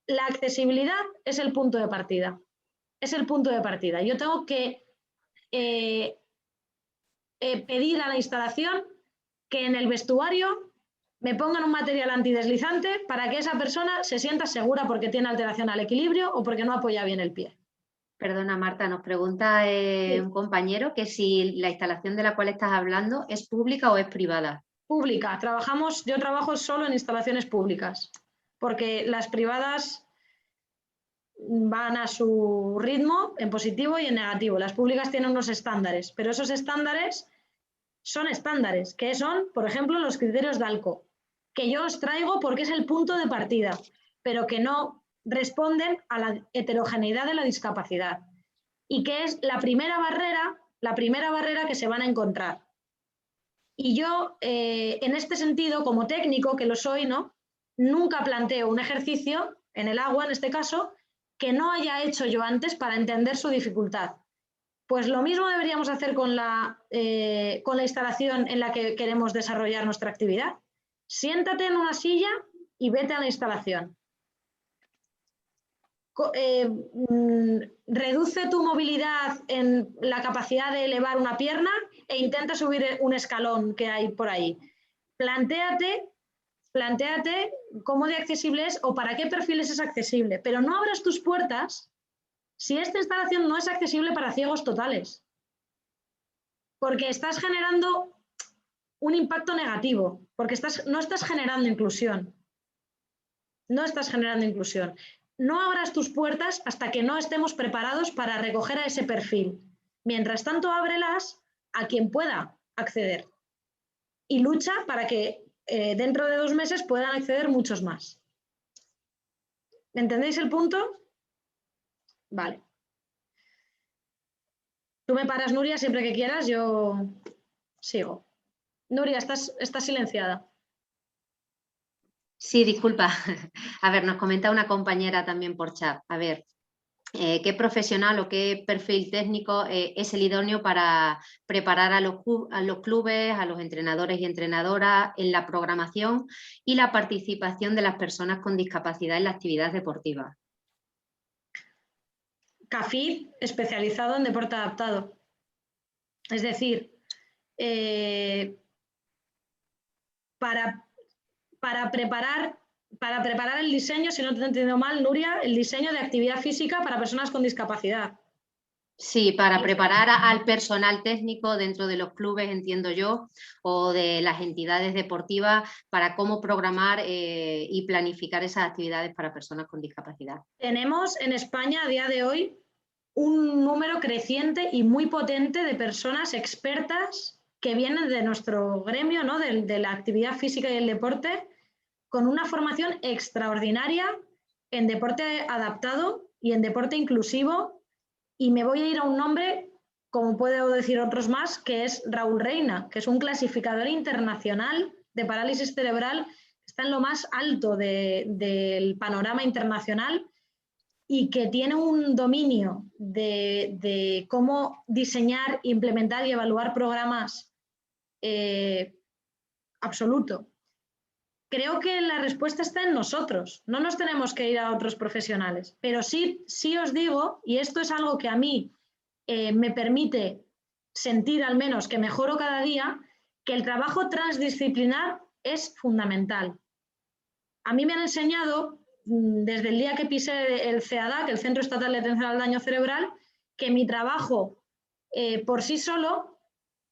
la accesibilidad es el punto de partida. Es el punto de partida. Yo tengo que pedir a la instalación que en el vestuario me pongan un material antideslizante para que esa persona se sienta segura porque tiene alteración al equilibrio o porque no apoya bien el pie. Perdona, Marta, nos pregunta Sí. un compañero que si la instalación de la cual estás hablando es pública o es privada. Pública. Yo trabajo solo en instalaciones públicas, porque las privadas van a su ritmo, en positivo y en negativo. Las públicas tienen unos estándares, pero esos estándares son estándares, que son, por ejemplo, los criterios de ALCO, que yo os traigo porque es el punto de partida, pero que no responden a la heterogeneidad de la discapacidad, y que es la primera barrera que se van a encontrar. Y yo, en este sentido, como técnico que lo soy, ¿no?, nunca planteo un ejercicio en el agua, en este caso, que no haya hecho yo antes para entender su dificultad. Pues lo mismo deberíamos hacer con la instalación en la que queremos desarrollar nuestra actividad. Siéntate en una silla y vete a la instalación. Reduce tu movilidad en la capacidad de elevar una pierna e intenta subir un escalón que hay por ahí. Plantéate cómo de accesible es o para qué perfiles es accesible, pero no abras tus puertas si esta instalación no es accesible para ciegos totales, porque estás generando un impacto negativo, porque no estás generando inclusión. No estás generando inclusión. No abras tus puertas hasta que no estemos preparados para recoger a ese perfil. Mientras tanto, ábrelas a quien pueda acceder y lucha para que dentro de 2 meses puedan acceder muchos más. ¿Entendéis el punto? Vale. Tú me paras, Nuria, siempre que quieras, yo sigo. Nuria, estás silenciada. Sí, disculpa. A ver, nos comenta una compañera también por chat. A ver, ¿qué profesional o qué perfil técnico es el idóneo para preparar a los clubes, a los entrenadores y entrenadoras en la programación y la participación de las personas con discapacidad en la actividad deportiva? CAFID especializado en deporte adaptado. Es decir, para preparar el diseño, si no te he entendido mal, Nuria, el diseño de actividad física para personas con discapacidad. Sí, para preparar al personal técnico dentro de los clubes, entiendo yo, o de las entidades deportivas, para cómo programar y planificar esas actividades para personas con discapacidad. Tenemos en España a día de hoy un número creciente y muy potente de personas expertas que vienen de nuestro gremio, ¿no? de la actividad física y el deporte, con una formación extraordinaria en deporte adaptado y en deporte inclusivo. Y me voy a ir a un nombre, como puedo decir otros más, que es Raúl Reina, que es un clasificador internacional de parálisis cerebral, está en lo más alto del panorama internacional y que tiene un dominio de cómo diseñar, implementar y evaluar programas absoluto. Creo que la respuesta está en nosotros, no nos tenemos que ir a otros profesionales, pero sí os digo, y esto es algo que a mí me permite sentir al menos que mejoro cada día, que el trabajo transdisciplinar es fundamental. A mí me han enseñado, desde el día que pisé el CEADAC, el Centro Estatal de Atención al Daño Cerebral, que mi trabajo por sí solo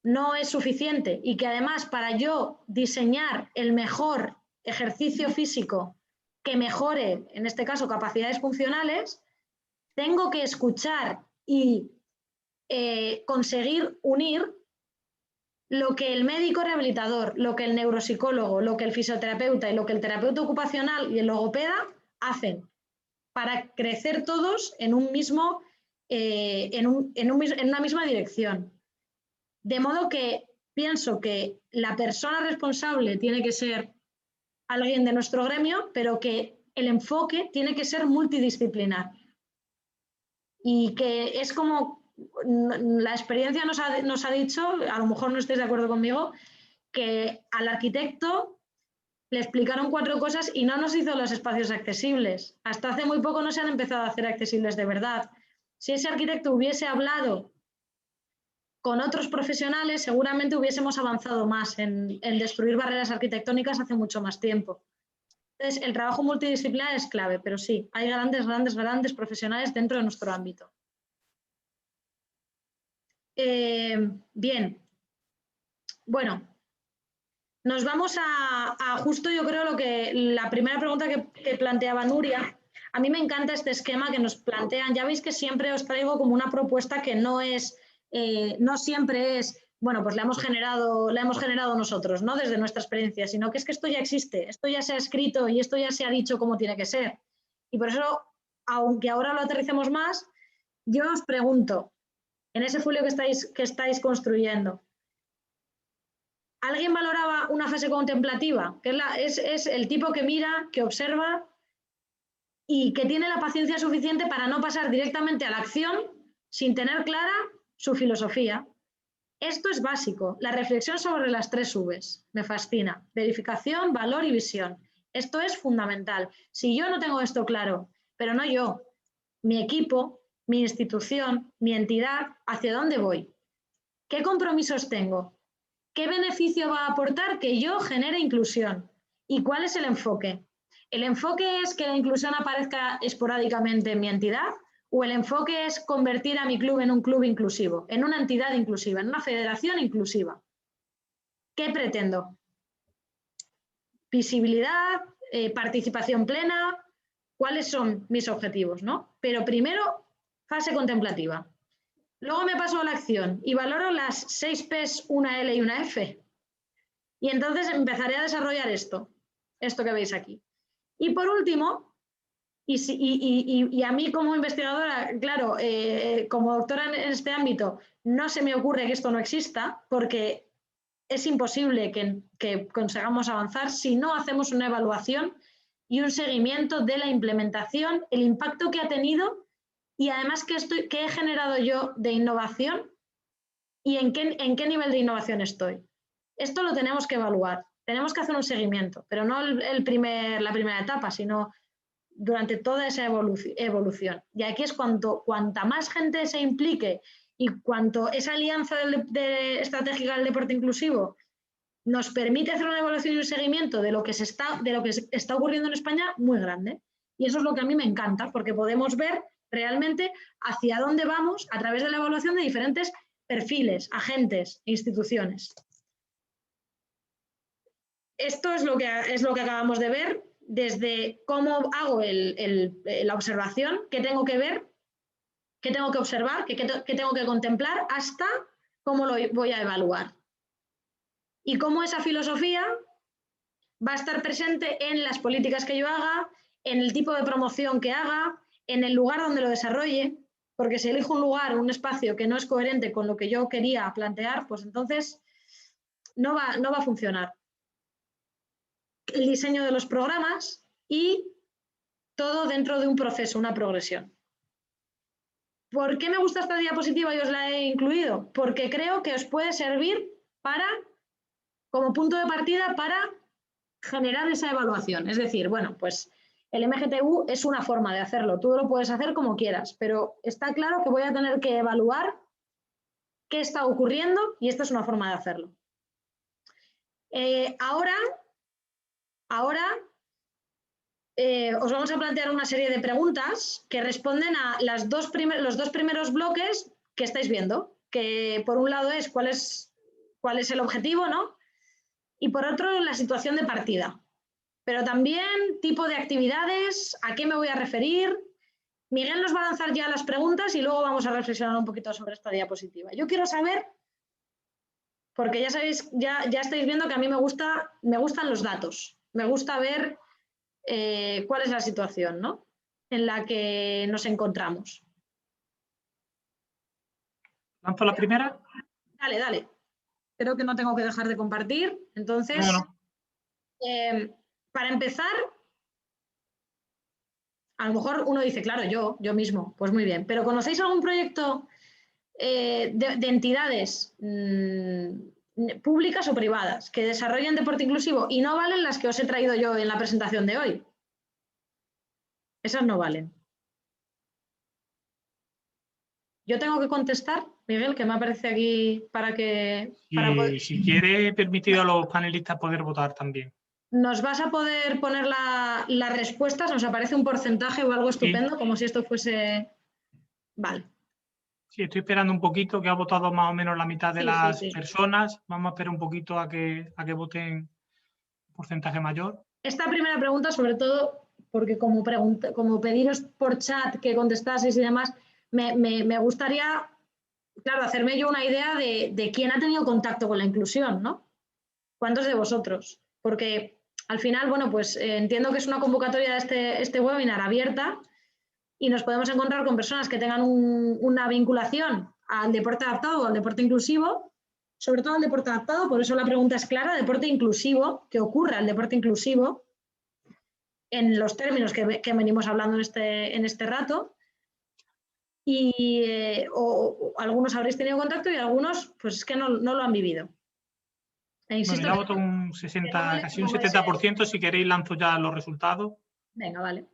no es suficiente y que además para yo diseñar el mejor ejercicio físico que mejore, en este caso, capacidades funcionales, tengo que escuchar y conseguir unir lo que el médico rehabilitador, lo que el neuropsicólogo, lo que el fisioterapeuta y lo que el terapeuta ocupacional y el logopeda hacen para crecer todos en un mismo, en una misma dirección. De modo que pienso que la persona responsable tiene que ser alguien de nuestro gremio, pero que el enfoque tiene que ser multidisciplinar. Y que es como la experiencia nos ha dicho, a lo mejor no estéis de acuerdo conmigo, que al arquitecto le explicaron 4 cosas y no nos hizo los espacios accesibles. Hasta hace muy poco no se han empezado a hacer accesibles de verdad. Si ese arquitecto hubiese hablado con otros profesionales, seguramente hubiésemos avanzado más en destruir barreras arquitectónicas hace mucho más tiempo. Entonces, el trabajo multidisciplinar es clave, pero sí, hay grandes profesionales dentro de nuestro ámbito. Bien, bueno, nos vamos a justo, yo creo, la primera pregunta que planteaba Nuria. A mí me encanta este esquema que nos plantean. Ya veis que siempre os traigo como una propuesta que no siempre es, bueno, pues la hemos generado nosotros, ¿no? Desde nuestra experiencia, sino que es que esto ya existe, esto ya se ha escrito y esto ya se ha dicho cómo tiene que ser. Y por eso, aunque ahora lo aterricemos más, yo os pregunto, en ese folio que estáis construyendo, ¿alguien valoraba una fase contemplativa? Que es el tipo que mira, que observa y que tiene la paciencia suficiente para no pasar directamente a la acción sin tener clara su filosofía. Esto es básico, la reflexión sobre las 3 Vs. Me fascina. Verificación, valor y visión. Esto es fundamental. Si yo no tengo esto claro, pero no yo, mi equipo, mi institución, mi entidad, ¿hacia dónde voy? ¿Qué compromisos tengo? ¿Qué beneficio va a aportar que yo genere inclusión? ¿Y cuál es el enfoque? ¿El enfoque es que la inclusión aparezca esporádicamente en mi entidad? ¿O el enfoque es convertir a mi club en un club inclusivo, en una entidad inclusiva, en una federación inclusiva? ¿Qué pretendo? Visibilidad, participación plena, ¿cuáles son mis objetivos, ¿no? Pero primero, fase contemplativa. Luego me paso a la acción y valoro las 6 Ps, una L y una F. Y entonces empezaré a desarrollar esto que veis aquí. Y por último, y a mí como investigadora, claro, como doctora en este ámbito, no se me ocurre que esto no exista, porque es imposible que consigamos avanzar si no hacemos una evaluación y un seguimiento de la implementación, el impacto que ha tenido y además qué he generado yo de innovación y en qué nivel de innovación estoy. Esto lo tenemos que evaluar, tenemos que hacer un seguimiento, pero no la primera etapa, sino durante toda esa evolución. Y aquí es cuanta más gente se implique y cuanto esa alianza estratégica del deporte inclusivo nos permite hacer una evaluación y un seguimiento de lo que está ocurriendo en España muy grande. Y eso es lo que a mí me encanta, porque podemos ver realmente hacia dónde vamos a través de la evaluación de diferentes perfiles, agentes e instituciones. Esto es lo que acabamos de ver, desde cómo hago la observación, qué tengo que ver, qué tengo que observar, qué tengo que contemplar, hasta cómo lo voy a evaluar. Y cómo esa filosofía va a estar presente en las políticas que yo haga, en el tipo de promoción que haga, en el lugar donde lo desarrolle, porque si elijo un lugar, un espacio que no es coherente con lo que yo quería plantear, pues entonces no va a funcionar. El diseño de los programas y todo dentro de un proceso, una progresión. ¿Por qué me gusta esta diapositiva y os la he incluido? Porque creo que os puede servir como punto de partida para generar esa evaluación. Es decir, bueno, pues el MGTU es una forma de hacerlo. Tú lo puedes hacer como quieras, pero está claro que voy a tener que evaluar qué está ocurriendo y esta es una forma de hacerlo. Ahora os vamos a plantear una serie de preguntas que responden a los dos primeros bloques que estáis viendo, que por un lado es cuál es el objetivo, ¿no? Y por otro, la situación de partida. Pero también tipo de actividades, a qué me voy a referir. Miguel nos va a lanzar ya las preguntas y luego vamos a reflexionar un poquito sobre esta diapositiva. Yo quiero saber, porque ya sabéis, ya estáis viendo que a mí me gustan los datos. Me gusta ver cuál es la situación, ¿no?, en la que nos encontramos. ¿Lanzo la primera? Dale, dale. Creo que no tengo que dejar de compartir. Entonces, No. Para empezar, a lo mejor uno dice, claro, yo mismo, pues muy bien. Pero ¿conocéis algún proyecto de entidades públicas o privadas que desarrollen deporte inclusivo y no valen las que os he traído yo en la presentación de hoy? Esas no valen. Yo tengo que contestar, Miguel, que me aparece aquí para que... Si quiere, he permitido a los panelistas poder votar también. Nos vas a poder poner las respuestas, nos aparece un porcentaje o algo estupendo, sí, como si esto fuese... Vale. Sí, estoy esperando un poquito, que ha votado más o menos la mitad de las personas. Vamos a esperar un poquito a que voten un porcentaje mayor. Esta primera pregunta, sobre todo, porque como pediros por chat que contestaseis y demás, me gustaría, claro, hacerme yo una idea de quién ha tenido contacto con la inclusión, ¿no? ¿Cuántos de vosotros? Porque al final, bueno, pues entiendo que es una convocatoria de este webinar abierta y nos podemos encontrar con personas que tengan una vinculación al deporte adaptado o al deporte inclusivo, sobre todo al deporte adaptado, por eso la pregunta es clara, deporte inclusivo, que ocurra el deporte inclusivo en los términos que venimos hablando en este rato, y algunos habréis tenido contacto y algunos pues es que no lo han vivido. Insisto, bueno, ya voto un 60, casi un 70%, si queréis lanzo ya los resultados. Venga, vale.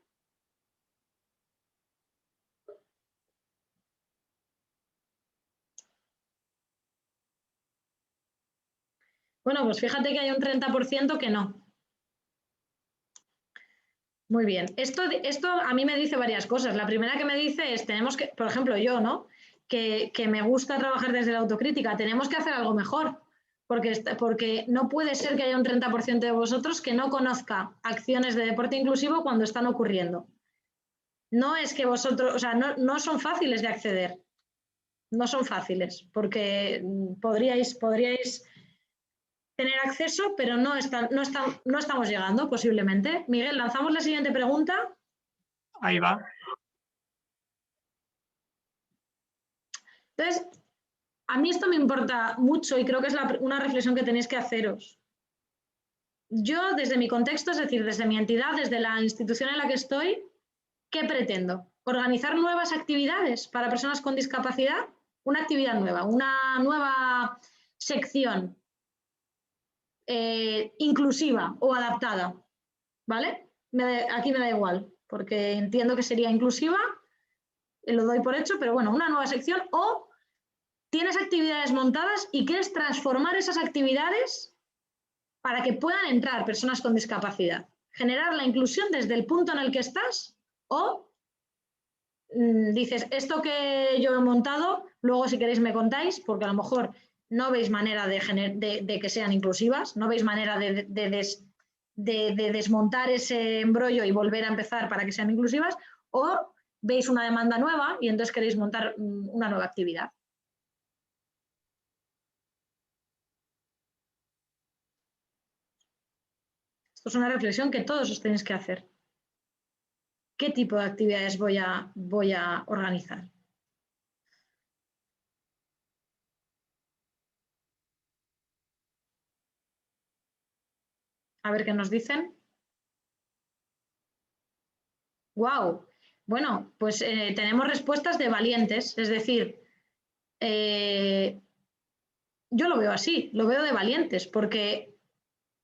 Bueno, pues fíjate que hay un 30% que no. Muy bien. Esto a mí me dice varias cosas. La primera que me dice es, tenemos que, por ejemplo, yo, ¿no?, que me gusta trabajar desde la autocrítica, tenemos que hacer algo mejor. Porque no puede ser que haya un 30% de vosotros que no conozca acciones de deporte inclusivo cuando están ocurriendo. No es que vosotros, o sea, no son fáciles de acceder. No son fáciles, porque podríais tener acceso, pero no estamos llegando posiblemente. Miguel, lanzamos la siguiente pregunta. Ahí va. Entonces, a mí esto me importa mucho y creo que es una reflexión que tenéis que haceros. Yo, desde mi contexto, es decir, desde mi entidad, desde la institución en la que estoy, ¿qué pretendo? ¿Organizar nuevas actividades para personas con discapacidad? Una actividad nueva, una nueva sección inclusiva o adaptada, ¿vale? Aquí me da igual, porque entiendo que sería inclusiva, lo doy por hecho, pero bueno, una nueva sección, o tienes actividades montadas y quieres transformar esas actividades para que puedan entrar personas con discapacidad. Generar la inclusión desde el punto en el que estás, o dices, esto que yo he montado, luego si queréis me contáis, porque a lo mejor no veis manera de que sean inclusivas, no veis manera de desmontar ese embrollo y volver a empezar para que sean inclusivas, o veis una demanda nueva y entonces queréis montar una nueva actividad. Esto es una reflexión que todos os tenéis que hacer. ¿Qué tipo de actividades voy a organizar? A ver qué nos dicen. ¡Wow! Bueno, pues tenemos respuestas de valientes, es decir, yo lo veo así, lo veo de valientes, porque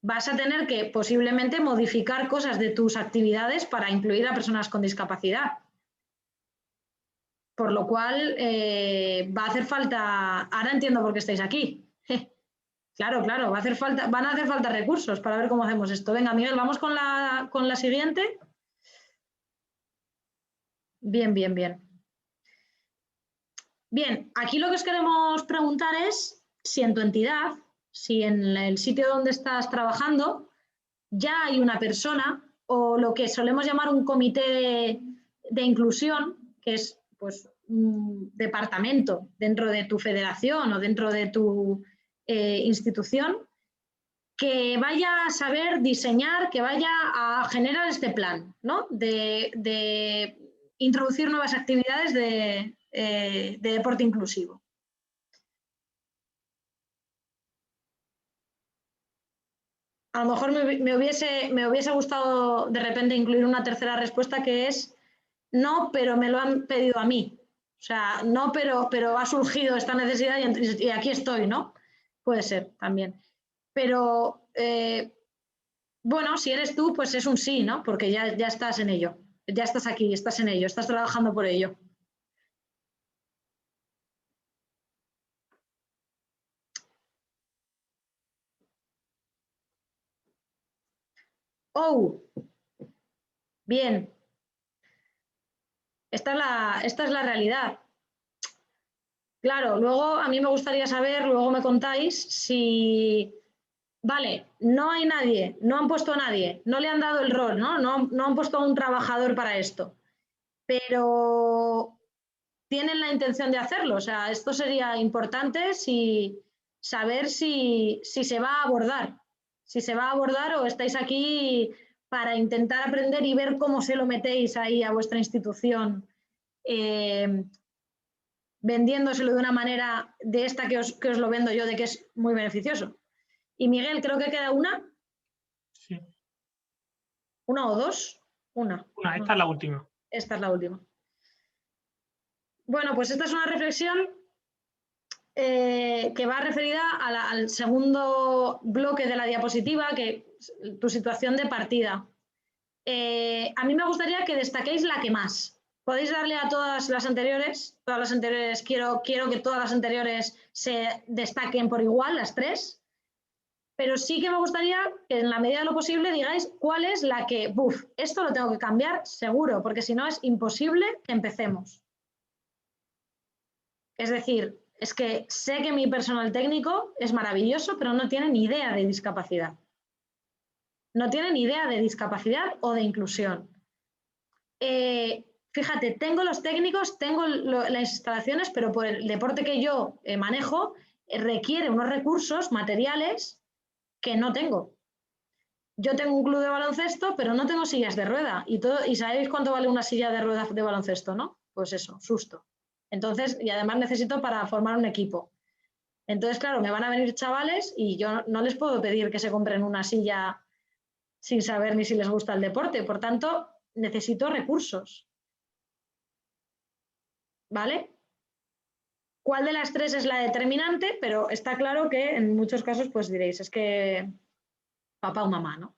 vas a tener que posiblemente modificar cosas de tus actividades para incluir a personas con discapacidad. Por lo cual va a hacer falta, ahora entiendo por qué estáis aquí. Claro, van a hacer falta recursos para ver cómo hacemos esto. Venga, Miguel, vamos con la siguiente. Bien. Bien, aquí lo que os queremos preguntar es si en tu entidad, si en el sitio donde estás trabajando, ya hay una persona o lo que solemos llamar un comité de inclusión, que es pues un departamento dentro de tu federación o dentro de tu institución, que vaya a saber diseñar, que vaya a generar este plan, ¿no? de introducir nuevas actividades de deporte inclusivo. A lo mejor me hubiese gustado de repente incluir una tercera respuesta, que es no, pero me lo han pedido a mí. O sea, no, pero ha surgido esta necesidad y aquí estoy, ¿no? Puede ser también. Pero, bueno, si eres tú, pues es un sí, ¿no? Porque ya estás en ello. Ya estás aquí, estás en ello, estás trabajando por ello. ¡Oh! Bien. Esta es la realidad. Claro, luego a mí me gustaría saber, luego me contáis si, vale, no hay nadie, no han puesto a nadie, no le han dado el rol, ¿no? No han puesto a un trabajador para esto, pero tienen la intención de hacerlo. O sea, esto sería importante saber si se va a abordar. Si se va a abordar o estáis aquí para intentar aprender y ver cómo se lo metéis ahí a vuestra institución, vendiéndoselo de una manera de esta que os lo vendo yo, de que es muy beneficioso. Y Miguel, creo que queda una. Sí. ¿Una o dos? Una. Esta es la última. Esta es la última. Bueno, pues esta es una reflexión que va referida al segundo bloque de la diapositiva, que es tu situación de partida. A mí me gustaría que destaquéis la que más. Podéis darle a todas las anteriores, quiero que todas las anteriores se destaquen por igual, las tres, pero sí que me gustaría que en la medida de lo posible digáis cuál es la que, esto lo tengo que cambiar seguro, porque si no es imposible que empecemos. Es decir, es que sé que mi personal técnico es maravilloso, pero no tiene ni idea de discapacidad. No tiene ni idea de discapacidad o de inclusión. Fíjate, tengo los técnicos, tengo las instalaciones, pero por el deporte que yo manejo requiere unos recursos materiales que no tengo. Yo tengo un club de baloncesto, pero no tengo sillas de rueda. ¿Y sabéis cuánto vale una silla de rueda de baloncesto, no? Pues eso, susto. Entonces, y además necesito para formar un equipo. Entonces, claro, me van a venir chavales y yo no les puedo pedir que se compren una silla sin saber ni si les gusta el deporte. Por tanto, necesito recursos. ¿Vale? ¿Cuál de las tres es la determinante? Pero está claro que en muchos casos pues diréis, es que papá o mamá, ¿no?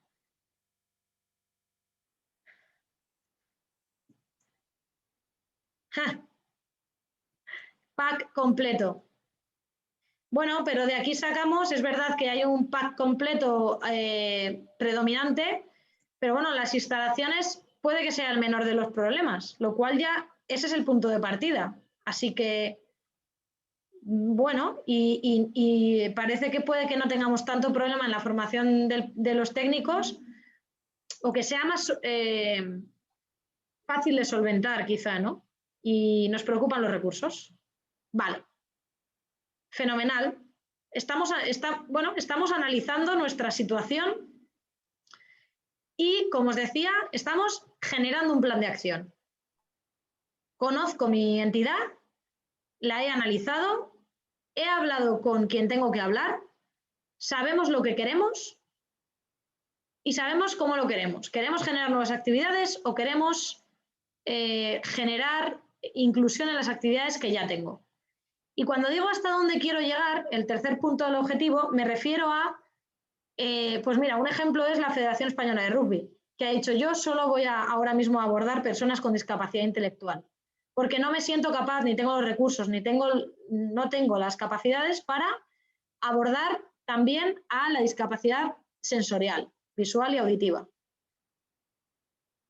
¡Ja! Pack completo. Bueno, pero de aquí sacamos, es verdad que hay un pack completo predominante, pero bueno, las instalaciones puede que sea el menor de los problemas, lo cual ya ese es el punto de partida. Así que, bueno, y parece que puede que no tengamos tanto problema en la formación de los técnicos o que sea más fácil de solventar quizá, ¿no? Y nos preocupan los recursos. Vale. Fenomenal. Estamos analizando nuestra situación y, como os decía, estamos generando un plan de acción. Conozco mi entidad, la he analizado, he hablado con quien tengo que hablar, sabemos lo que queremos y sabemos cómo lo queremos. ¿Queremos generar nuevas actividades o queremos generar inclusión en las actividades que ya tengo? Y cuando digo hasta dónde quiero llegar, el tercer punto del objetivo, me refiero a, pues mira, un ejemplo es la Federación Española de Rugby, que ha dicho yo solo voy a ahora mismo abordar personas con discapacidad intelectual, porque no me siento capaz, ni tengo los recursos, no tengo las capacidades para abordar también a la discapacidad sensorial, visual y auditiva.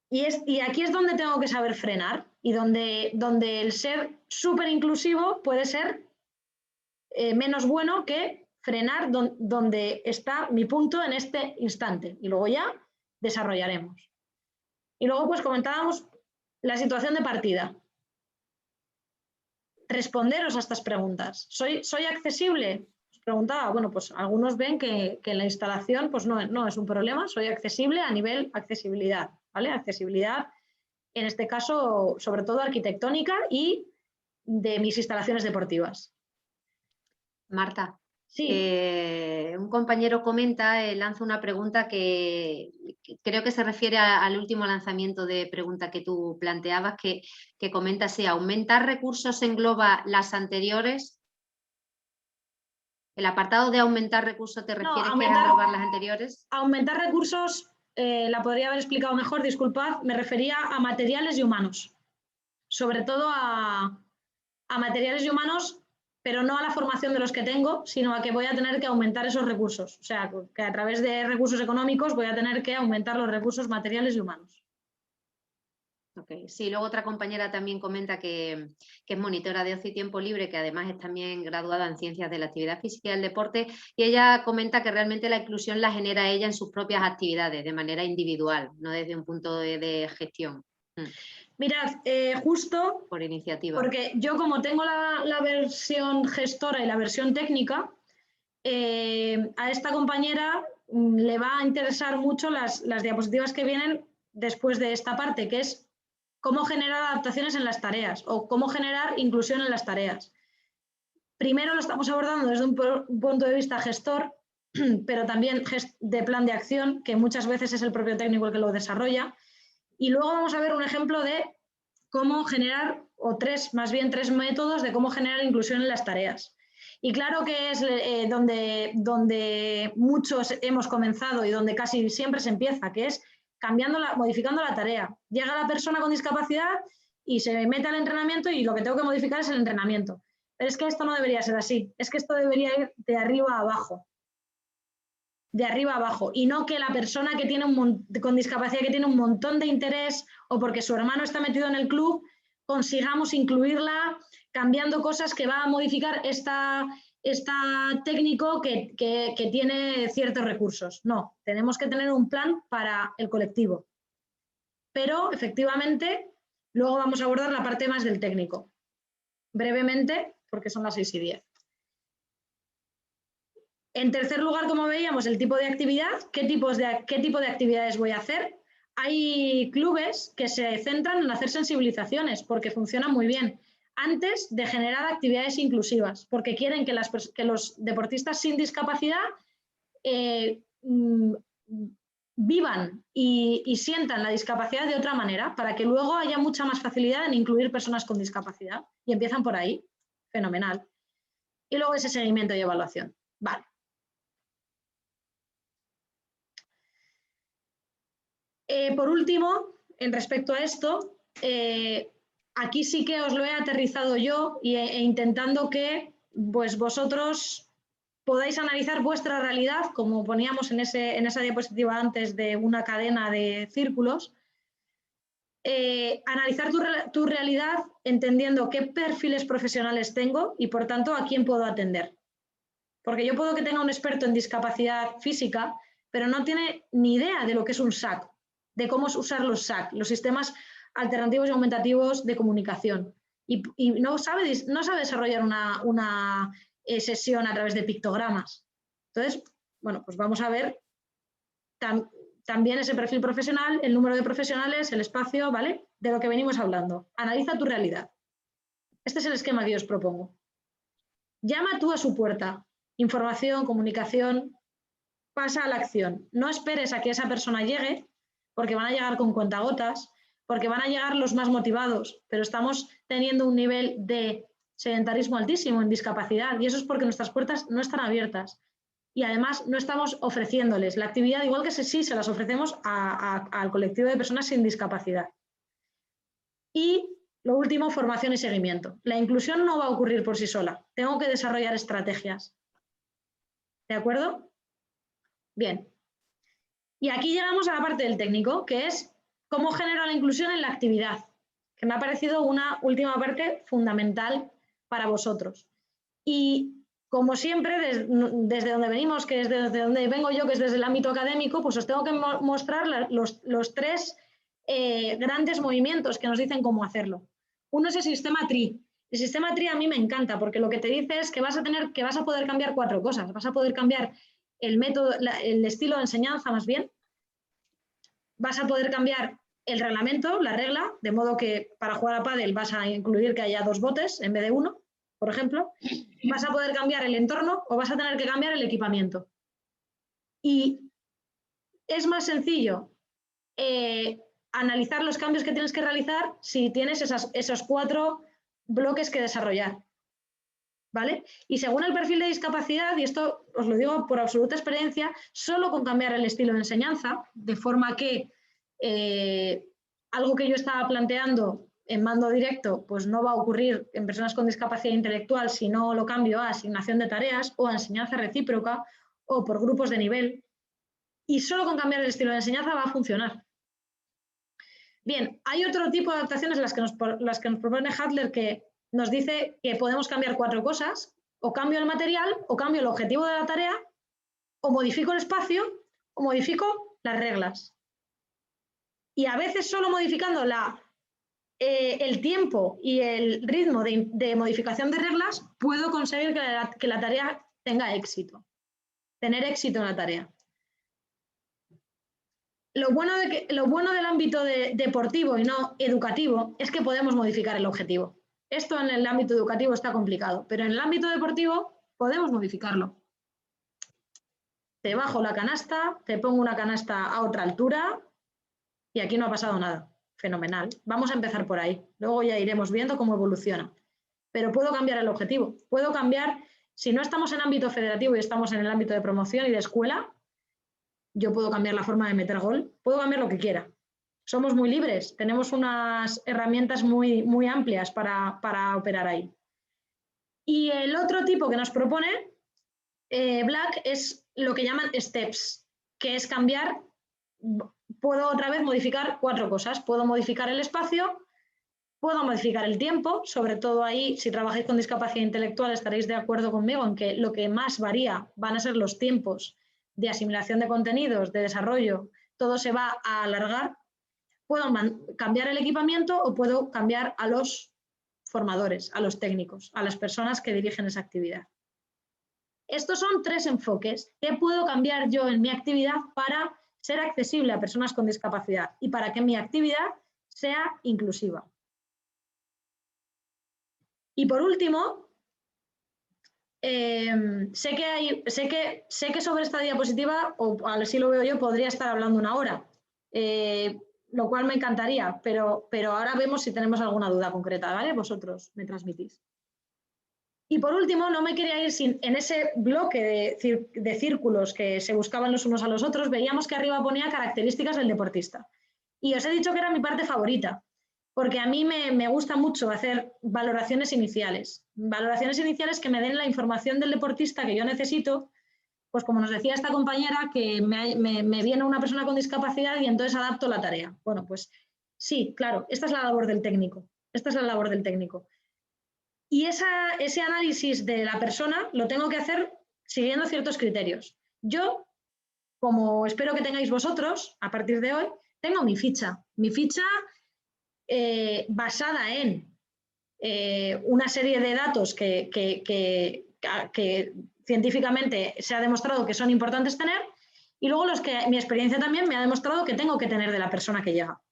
Y aquí es donde tengo que saber frenar y donde el ser súper inclusivo puede ser menos bueno que frenar donde está mi punto en este instante. Y luego ya desarrollaremos. Y luego pues comentábamos la situación de partida. Responderos a estas preguntas. ¿Soy accesible? Os preguntaba, bueno, pues algunos ven que en la instalación pues no es un problema, soy accesible a nivel accesibilidad, ¿vale? Accesibilidad, en este caso, sobre todo arquitectónica y de mis instalaciones deportivas. Marta, sí. Un compañero comenta, lanza una pregunta que creo que se refiere al último lanzamiento de pregunta que tú planteabas, que comenta si aumentar recursos engloba las anteriores. ¿El apartado de aumentar recursos te refieres que englobar las anteriores? Aumentar recursos, la podría haber explicado mejor, disculpad, me refería a materiales y humanos. Sobre todo a materiales y humanos, pero no a la formación de los que tengo, sino a que voy a tener que aumentar esos recursos. O sea, que a través de recursos económicos voy a tener que aumentar los recursos materiales y humanos. Okay. Sí, luego otra compañera también comenta que es monitora de ocio y tiempo libre, que además es también graduada en Ciencias de la Actividad Física y del Deporte, y ella comenta que realmente la inclusión la genera ella en sus propias actividades, de manera individual, no desde un punto de gestión. Mirad, justo por iniciativa. Porque yo, como tengo la versión gestora y la versión técnica, a esta compañera le va a interesar mucho las diapositivas que vienen después de esta parte, que es cómo generar adaptaciones en las tareas o cómo generar inclusión en las tareas. Primero lo estamos abordando desde un punto de vista gestor, pero también de plan de acción, que muchas veces es el propio técnico el que lo desarrolla. Y luego vamos a ver un ejemplo de cómo generar, más bien tres métodos de cómo generar inclusión en las tareas. Y claro que es donde muchos hemos comenzado y donde casi siempre se empieza, que es modificando la tarea. Llega la persona con discapacidad y se mete al entrenamiento y lo que tengo que modificar es el entrenamiento. Pero es que esto no debería ser así, es que esto debería ir de arriba a abajo. De arriba a abajo, y no que la persona que tiene con discapacidad que tiene un montón de interés o porque su hermano está metido en el club, consigamos incluirla cambiando cosas que va a modificar esta técnico que tiene ciertos recursos. No, tenemos que tener un plan para el colectivo. Pero, efectivamente, luego vamos a abordar la parte más del técnico. Brevemente, porque son las 6:10. En tercer lugar, como veíamos, el tipo de actividad. ¿Qué tipo de actividades voy a hacer? Hay clubes que se centran en hacer sensibilizaciones porque funcionan muy bien. antes de generar actividades inclusivas, porque quieren que los deportistas sin discapacidad vivan y sientan la discapacidad de otra manera, para que luego haya mucha más facilidad en incluir personas con discapacidad. Y empiezan por ahí. Fenomenal. Y luego ese seguimiento y evaluación. Vale. Por último, en respecto a esto, aquí sí que os lo he aterrizado yo e intentando que pues, vosotros podáis analizar vuestra realidad, como poníamos en esa diapositiva antes de una cadena de círculos, analizar tu realidad entendiendo qué perfiles profesionales tengo y, por tanto, a quién puedo atender. Porque yo puedo que tenga un experto en discapacidad física, pero no tiene ni idea de lo que es un SAC, de cómo usar los SAC, los sistemas alternativos y aumentativos de comunicación. Y no sabe desarrollar una sesión a través de pictogramas. Entonces, bueno, pues vamos a ver también ese perfil profesional, el número de profesionales, el espacio, ¿vale? De lo que venimos hablando. Analiza tu realidad. Este es el esquema que os propongo. Llama tú a su puerta. Información, comunicación, pasa a la acción. No esperes a que esa persona llegue, porque van a llegar con cuentagotas, porque van a llegar los más motivados, pero estamos teniendo un nivel de sedentarismo altísimo en discapacidad y eso es porque nuestras puertas no están abiertas y además no estamos ofreciéndoles la actividad igual que sí se las ofrecemos al colectivo de personas sin discapacidad. Y lo último, formación y seguimiento. La inclusión no va a ocurrir por sí sola. Tengo que desarrollar estrategias. ¿De acuerdo? Bien. Y aquí llegamos a la parte del técnico, que es cómo genero la inclusión en la actividad, que me ha parecido una última parte fundamental para vosotros. Y como siempre, desde donde venimos, que es desde donde vengo yo, que es desde el ámbito académico, pues os tengo que mostrar los tres grandes movimientos que nos dicen cómo hacerlo. Uno es el sistema TRI. El sistema TRI a mí me encanta porque lo que te dice es que vas a poder cambiar 4 cosas. Vas a poder cambiar el método, el estilo de enseñanza más bien. Vas a poder cambiar el reglamento, la regla, de modo que para jugar a pádel vas a incluir que haya 2 botes en vez de 1, por ejemplo. Vas a poder cambiar el entorno o vas a tener que cambiar el equipamiento. Y es más sencillo analizar los cambios que tienes que realizar si tienes esos 4 bloques que desarrollar. ¿Vale? Y según el perfil de discapacidad, y esto os lo digo por absoluta experiencia, solo con cambiar el estilo de enseñanza, de forma que algo que yo estaba planteando en mando directo, pues no va a ocurrir en personas con discapacidad intelectual si no lo cambio a asignación de tareas o a enseñanza recíproca o por grupos de nivel. Y solo con cambiar el estilo de enseñanza va a funcionar. Bien, hay otro tipo de adaptaciones, las que nos propone Hadler, que nos dice que podemos cambiar 4 cosas, o cambio el material, o cambio el objetivo de la tarea, o modifico el espacio, o modifico las reglas. Y a veces solo modificando el tiempo y el ritmo de modificación de reglas puedo conseguir que la tarea tenga éxito, tener éxito en la tarea. Lo bueno del ámbito deportivo y no educativo es que podemos modificar el objetivo. Esto en el ámbito educativo está complicado, pero en el ámbito deportivo podemos modificarlo. Te bajo la canasta, te pongo una canasta a otra altura y aquí no ha pasado nada. Fenomenal. Vamos a empezar por ahí. Luego ya iremos viendo cómo evoluciona. Pero puedo cambiar el objetivo. Puedo cambiar, si no estamos en ámbito federativo y estamos en el ámbito de promoción y de escuela, yo puedo cambiar la forma de meter gol, puedo cambiar lo que quiera. Somos muy libres, tenemos unas herramientas muy, muy amplias para operar ahí. Y el otro tipo que nos propone Black es lo que llaman steps, que es cambiar, puedo otra vez modificar 4 cosas. Puedo modificar el espacio, puedo modificar el tiempo, sobre todo ahí, si trabajáis con discapacidad intelectual estaréis de acuerdo conmigo en que lo que más varía van a ser los tiempos de asimilación de contenidos, de desarrollo, todo se va a alargar. Puedo cambiar el equipamiento o puedo cambiar a los formadores, a los técnicos, a las personas que dirigen esa actividad. Estos son 3 enfoques que puedo cambiar yo en mi actividad para ser accesible a personas con discapacidad y para que mi actividad sea inclusiva. Y por último, sé que sobre esta diapositiva, o así lo veo yo, podría estar hablando una hora, lo cual me encantaría, pero ahora vemos si tenemos alguna duda concreta, ¿vale? Vosotros me transmitís. Y por último, no me quería ir sin, en ese bloque de círculos que se buscaban los unos a los otros, veíamos que arriba ponía características del deportista. Y os he dicho que era mi parte favorita, porque a mí me gusta mucho hacer valoraciones iniciales que me den la información del deportista que yo necesito, pues como nos decía esta compañera, que me viene una persona con discapacidad y entonces adapto la tarea. Bueno, pues sí, claro, esta es la labor del técnico, Y ese análisis de la persona lo tengo que hacer siguiendo ciertos criterios. Yo, como espero que tengáis vosotros, a partir de hoy, tengo mi ficha basada en una serie de datos que científicamente se ha demostrado que son importantes tener, y luego los que mi experiencia también me ha demostrado que tengo que tener de la persona que llega.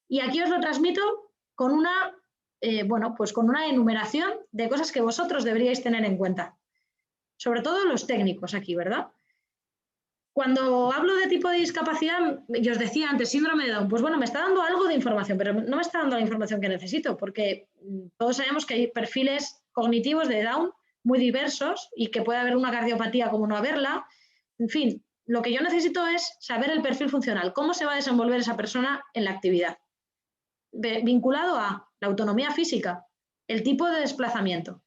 Y aquí os lo transmito con una enumeración de cosas que vosotros deberíais tener en cuenta. Sobre todo los técnicos aquí, ¿verdad? Cuando hablo de tipo de discapacidad, yo os decía antes, síndrome de Down, pues bueno, me está dando algo de información, pero no me está dando la información que necesito, porque todos sabemos que hay perfiles cognitivos de Down muy diversos y que puede haber una cardiopatía como no haberla. En fin, lo que yo necesito es saber el perfil funcional, cómo se va a desenvolver esa persona en la actividad, vinculado a la autonomía física, el tipo de desplazamiento.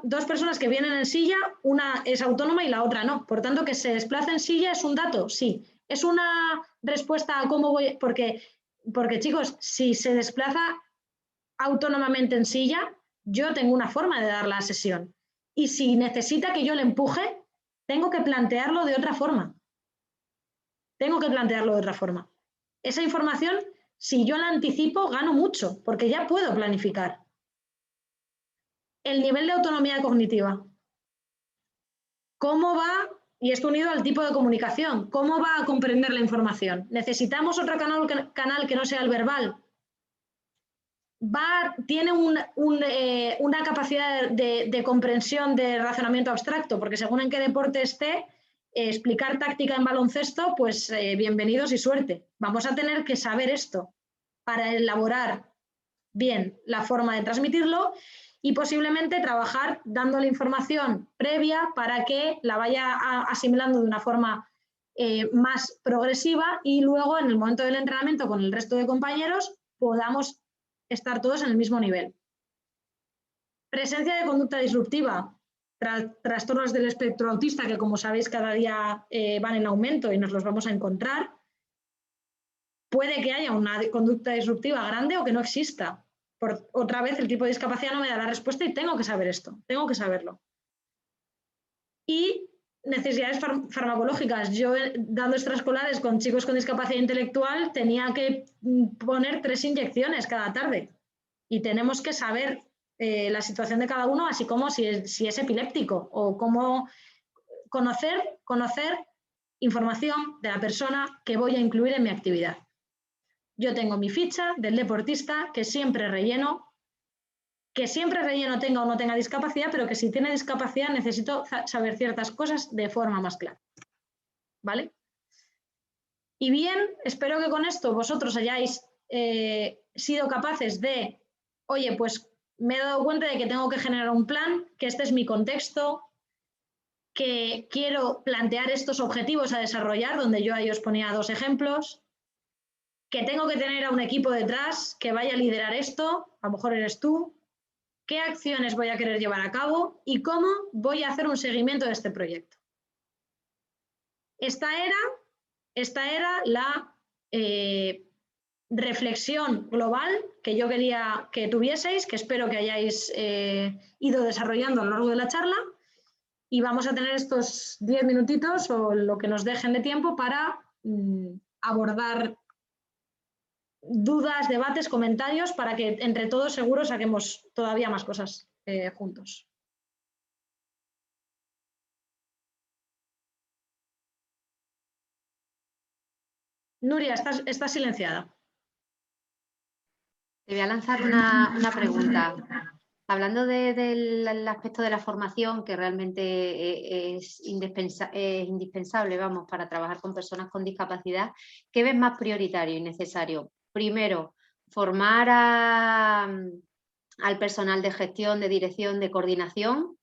Dos personas que vienen en silla, una es autónoma y la otra no. Por tanto, que se desplace en silla es un dato, sí. Es una respuesta a cómo voy, porque chicos, si se desplaza autónomamente en silla, yo tengo una forma de dar la sesión. Y si necesita que yo le empuje, tengo que plantearlo de otra forma. Esa información, si yo la anticipo, gano mucho, porque ya puedo planificar. El nivel de autonomía cognitiva. ¿Cómo va, y esto unido al tipo de comunicación, cómo va a comprender la información? ¿Necesitamos otro canal que no sea el verbal? ¿Tiene una capacidad de comprensión de razonamiento abstracto? Porque según en qué deporte esté, explicar táctica en baloncesto, pues bienvenidos y suerte. Vamos a tener que saber esto para elaborar bien la forma de transmitirlo y posiblemente trabajar dando la información previa para que la vaya asimilando de una forma más progresiva y luego en el momento del entrenamiento con el resto de compañeros podamos estar todos en el mismo nivel. Presencia de conducta disruptiva, trastornos del espectro autista que como sabéis cada día van en aumento y nos los vamos a encontrar. Puede que haya una conducta disruptiva grande o que no exista. Otra vez el tipo de discapacidad no me da la respuesta y tengo que saber esto, tengo que saberlo. Y necesidades farmacológicas. Yo dando extraescolares con chicos con discapacidad intelectual tenía que poner 3 inyecciones cada tarde y tenemos que saber la situación de cada uno, así como si es epiléptico o cómo conocer información de la persona que voy a incluir en mi actividad. Yo tengo mi ficha del deportista que siempre relleno tenga o no tenga discapacidad, pero que si tiene discapacidad necesito saber ciertas cosas de forma más clara. ¿Vale? Y bien, espero que con esto vosotros hayáis sido capaces de, oye, pues me he dado cuenta de que tengo que generar un plan, que este es mi contexto, que quiero plantear estos objetivos a desarrollar, donde yo ahí os ponía 2 ejemplos, que tengo que tener a un equipo detrás que vaya a liderar esto, a lo mejor eres tú, qué acciones voy a querer llevar a cabo y cómo voy a hacer un seguimiento de este proyecto. Esta era la reflexión global que yo quería que tuvieseis, que espero que hayáis ido desarrollando a lo largo de la charla, y vamos a tener estos 10 minutitos o lo que nos dejen de tiempo para abordar dudas, debates, comentarios, para que entre todos seguro saquemos todavía más cosas juntos. Nuria, estás silenciada. Te voy a lanzar una pregunta. Hablando del aspecto de la formación, que realmente es indispensable, vamos, para trabajar con personas con discapacidad, ¿qué ves más prioritario y necesario? Primero, formar al personal de gestión, de dirección, de coordinación,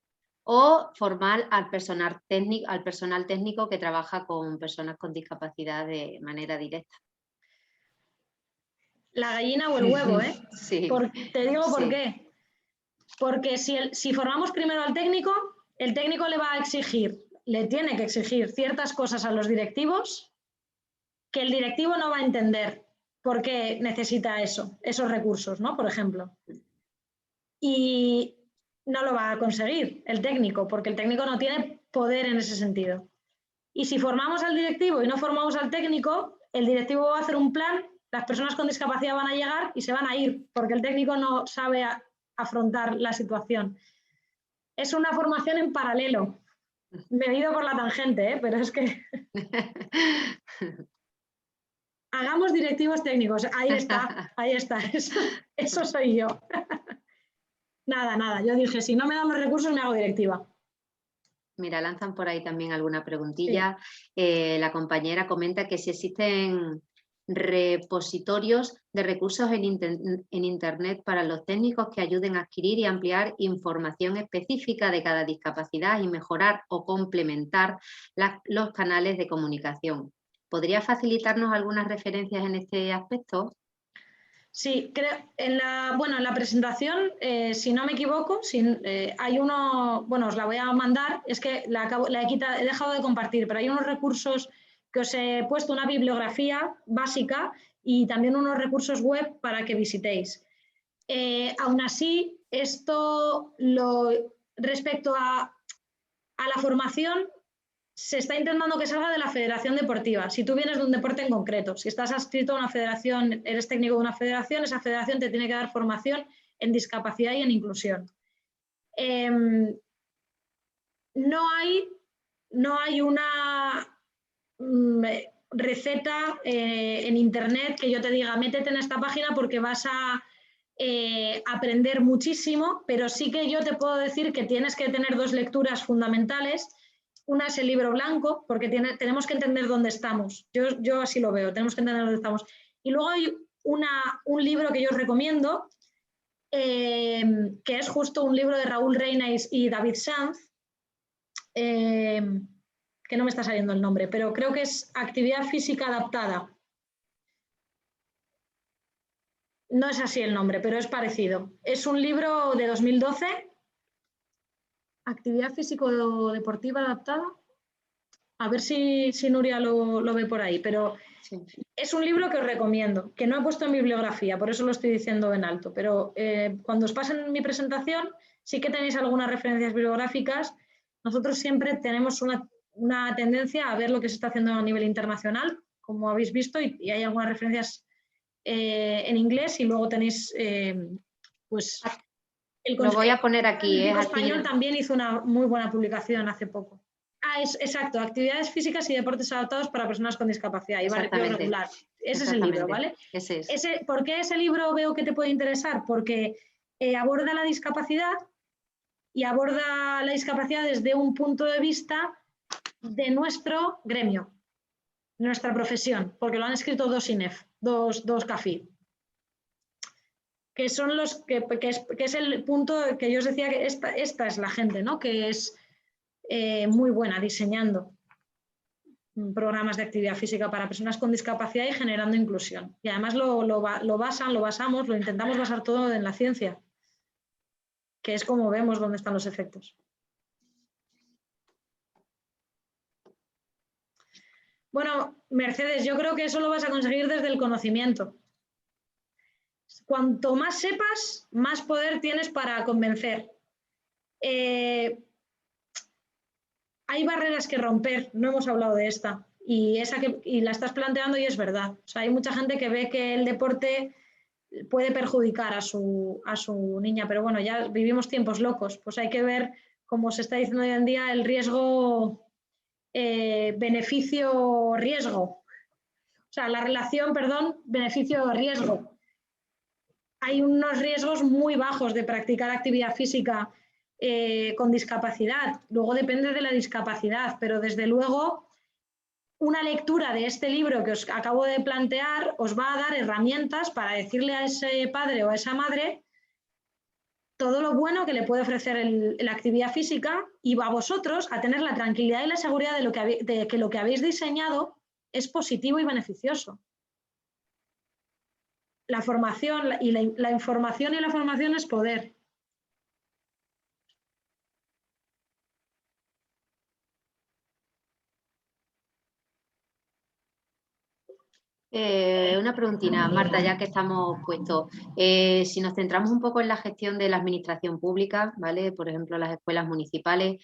o formar al personal técnico que trabaja con personas con discapacidad de manera directa. La gallina o el huevo, ¿eh? Sí. Te digo por Sí. qué. Porque si formamos primero al técnico, el técnico le tiene que exigir ciertas cosas a los directivos que el directivo no va a entender por qué necesita esos recursos, ¿no? Por ejemplo. Y no lo va a conseguir el técnico, porque el técnico no tiene poder en ese sentido. Y si formamos al directivo y no formamos al técnico, el directivo va a hacer un plan, las personas con discapacidad van a llegar y se van a ir, porque el técnico no sabe afrontar la situación. Es una formación en paralelo. Me he ido por la tangente, ¿eh? Pero es que... Hagamos directivos técnicos. Ahí está. Eso soy yo. Nada. Yo dije, si no me dan los recursos, me hago directiva. Mira, lanzan por ahí también alguna preguntilla. Sí. La compañera comenta que si existen repositorios de recursos en Internet para los técnicos que ayuden a adquirir y ampliar información específica de cada discapacidad y mejorar o complementar los canales de comunicación. ¿Podría facilitarnos algunas referencias en este aspecto? Sí, creo, en la presentación, si no me equivoco, hay uno, bueno, os la voy a mandar, es que he dejado de compartir, pero hay unos recursos que os he puesto, una bibliografía básica y también unos recursos web para que visitéis. Aún así, respecto a la formación, se está intentando que salga de la federación deportiva. Si tú vienes de un deporte en concreto, si estás adscrito a una federación, eres técnico de una federación, esa federación te tiene que dar formación en discapacidad y en inclusión. No hay una receta en internet que yo te diga, métete en esta página porque vas a aprender muchísimo, pero sí que yo te puedo decir que tienes que tener dos lecturas fundamentales. Una es el libro blanco, porque tenemos que entender dónde estamos. Yo así lo veo, tenemos que entender dónde estamos. Y luego hay un libro que yo os recomiendo, que es justo un libro de Raúl Reynais y David Sanz, que no me está saliendo el nombre, pero creo que es Actividad Física Adaptada. No es así el nombre, pero es parecido. Es un libro de 2012. Actividad físico-deportiva adaptada. A ver si Nuria lo ve por ahí, pero sí. Es un libro que os recomiendo, que no he puesto en bibliografía, por eso lo estoy diciendo en alto, pero cuando os pasen mi presentación sí que tenéis algunas referencias bibliográficas. Nosotros siempre tenemos una tendencia a ver lo que se está haciendo a nivel internacional, como habéis visto, y hay algunas referencias en inglés y luego tenéis pues... Lo voy a poner aquí. El español también hizo una muy buena publicación hace poco. Exacto, actividades físicas y deportes adaptados para personas con discapacidad y barrio regular. Ese es el libro, ¿vale? Ese es. ¿Por qué ese libro veo que te puede interesar? Porque aborda la discapacidad y aborda la discapacidad desde un punto de vista de nuestro gremio, nuestra profesión, porque lo han escrito dos INEF, dos CAFID. Que son los que es el punto que yo os decía que esta es la gente, ¿no? Que es muy buena diseñando programas de actividad física para personas con discapacidad y generando inclusión. Y además lo intentamos basar todo en la ciencia, que es como vemos dónde están los efectos. Bueno, Mercedes, yo creo que eso lo vas a conseguir desde el conocimiento. Cuanto más sepas, más poder tienes para convencer. Hay barreras que romper, no hemos hablado de esta, y la estás planteando y es verdad. O sea, hay mucha gente que ve que el deporte puede perjudicar a su niña, pero bueno, ya vivimos tiempos locos, pues hay que ver, como se está diciendo hoy en día, el riesgo, beneficio-riesgo. O sea, la relación, perdón, beneficio-riesgo. hay unos riesgos muy bajos de practicar actividad física con discapacidad. Luego depende de la discapacidad, pero desde luego una lectura de este libro que os acabo de plantear os va a dar herramientas para decirle a ese padre o a esa madre todo lo bueno que le puede ofrecer la actividad física y a vosotros a tener la tranquilidad y la seguridad de que lo que habéis diseñado es positivo y beneficioso. La formación y la información y la formación es poder. Una preguntina, Marta, ya que estamos puestos. Si nos centramos un poco en la gestión de la administración pública, ¿vale? Por ejemplo, las escuelas municipales.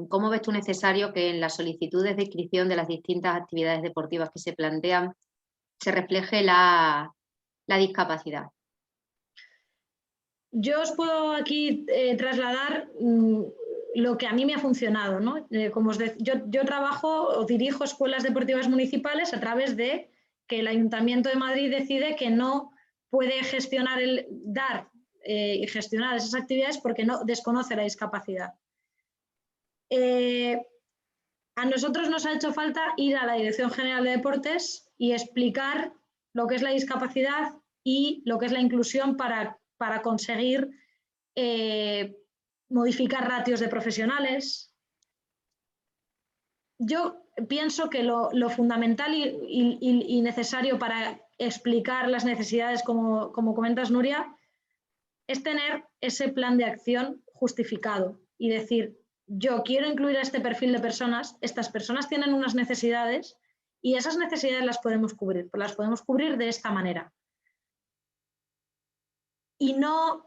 ¿Cómo ves tú necesario que en las solicitudes de inscripción de las distintas actividades deportivas que se plantean se refleje la discapacidad? Yo os puedo aquí trasladar lo que a mí me ha funcionado, ¿no? Como yo trabajo o dirijo escuelas deportivas municipales a través de que el Ayuntamiento de Madrid decide que no puede gestionar y gestionar esas actividades porque no desconoce la discapacidad. A nosotros nos ha hecho falta ir a la Dirección General de Deportes y explicar lo que es la discapacidad y lo que es la inclusión para conseguir modificar ratios de profesionales. Yo pienso que lo fundamental y necesario para explicar las necesidades, como comentas, Nuria, es tener ese plan de acción justificado y decir, yo quiero incluir a este perfil de personas, estas personas tienen unas necesidades y esas necesidades las podemos cubrir de esta manera. Y no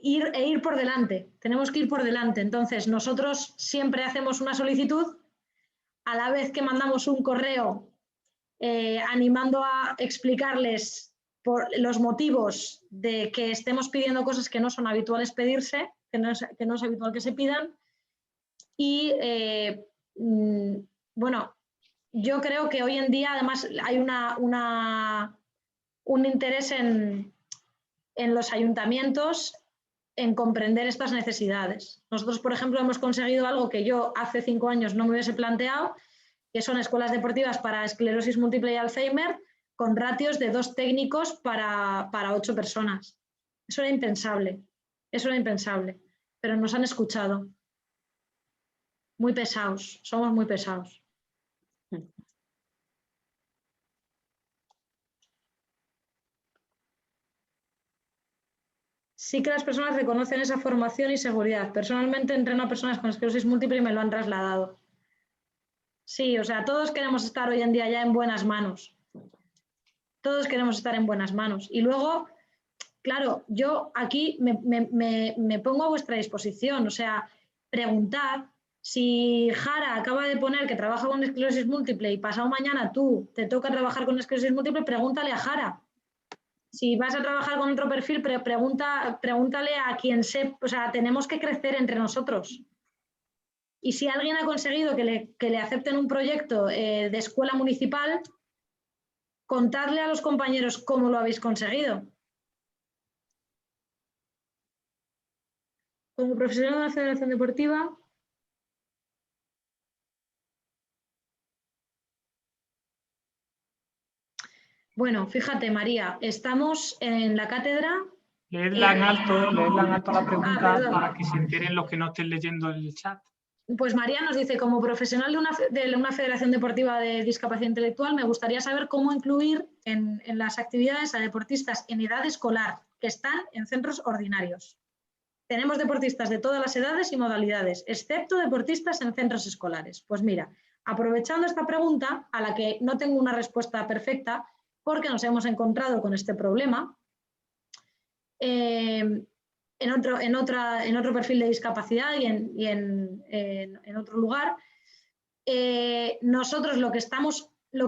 ir por delante, tenemos que ir por delante. Entonces, nosotros siempre hacemos una solicitud, a la vez que mandamos un correo animando a explicarles por los motivos de que estemos pidiendo cosas que no son habituales pedirse, que no es habitual que se pidan. Y bueno, yo creo que hoy en día además hay un interés en los ayuntamientos en comprender estas necesidades. Nosotros, por ejemplo, hemos conseguido algo que yo hace 5 años no me hubiese planteado, que son escuelas deportivas para esclerosis múltiple y Alzheimer con ratios de 2 técnicos para 8 personas. Eso era impensable, pero nos han escuchado. Muy pesados, somos muy pesados. Sí que las personas reconocen esa formación y seguridad. Personalmente entreno a personas con esclerosis múltiple y me lo han trasladado. Sí, o sea, todos queremos estar hoy en día ya en buenas manos. Todos queremos estar en buenas manos. Y luego, claro, yo aquí me pongo a vuestra disposición. O sea, preguntad. Si Jara acaba de poner que trabaja con esclerosis múltiple y pasado mañana tú te toca trabajar con esclerosis múltiple, pregúntale a Jara. Si vas a trabajar con otro perfil, pregúntale a quien sepa. O sea, tenemos que crecer entre nosotros. Y si alguien ha conseguido que le acepten un proyecto de escuela municipal, contadle a los compañeros cómo lo habéis conseguido. Como profesional de la Federación Deportiva, bueno, fíjate, María, estamos en la cátedra. Leedla en alto la pregunta para que se enteren los que no estén leyendo el chat. Pues María nos dice, como profesional de una federación deportiva de discapacidad intelectual, me gustaría saber cómo incluir en las actividades a deportistas en edad escolar que están en centros ordinarios. Tenemos deportistas de todas las edades y modalidades, excepto deportistas en centros escolares. Pues mira, aprovechando esta pregunta, a la que no tengo una respuesta perfecta, porque nos hemos encontrado con este problema, en otro perfil de discapacidad y en otro lugar, nosotros lo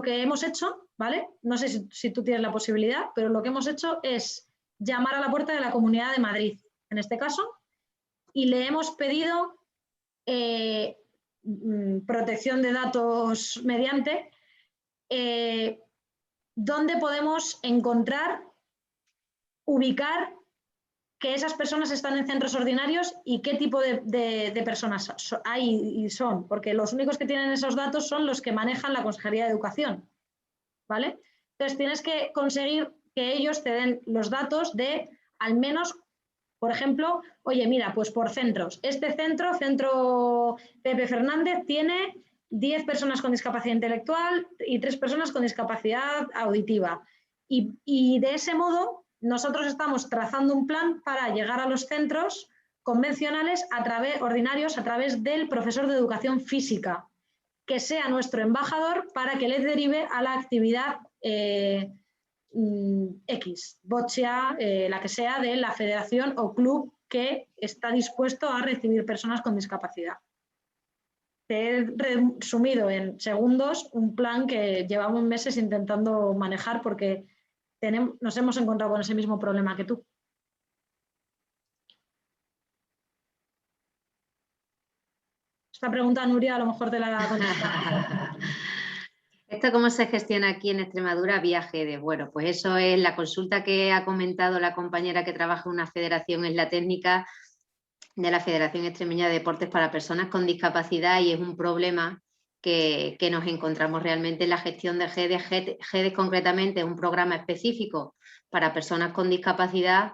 que hemos hecho, ¿vale? No sé si tú tienes la posibilidad, pero lo que hemos hecho es llamar a la puerta de la Comunidad de Madrid, en este caso, y le hemos pedido protección de datos mediante dónde podemos encontrar, ubicar que esas personas están en centros ordinarios y qué tipo de personas hay y son, porque los únicos que tienen esos datos son los que manejan la Consejería de Educación, ¿vale? Entonces tienes que conseguir que ellos te den los datos de al menos, por ejemplo, oye, mira, pues por centros. Este centro Pepe Fernández, tiene 10 personas con discapacidad intelectual y 3 personas con discapacidad auditiva. Y de ese modo nosotros estamos trazando un plan para llegar a los centros convencionales ordinarios a través del profesor de educación física, que sea nuestro embajador para que les derive a la actividad X, boccia, la que sea, de la federación o club que está dispuesto a recibir personas con discapacidad. Te he resumido en segundos un plan que llevamos meses intentando manejar porque nos hemos encontrado con ese mismo problema que tú. Esta pregunta, Nuria, a lo mejor te la contestar. ¿Esto cómo se gestiona aquí en Extremadura vía GEDE? Bueno, pues eso es la consulta que ha comentado la compañera que trabaja en una federación, es la técnica de la Federación Extremeña de Deportes para Personas con Discapacidad, y es un problema que nos encontramos realmente en la gestión de GEDE. GEDE concretamente es un programa específico para personas con discapacidad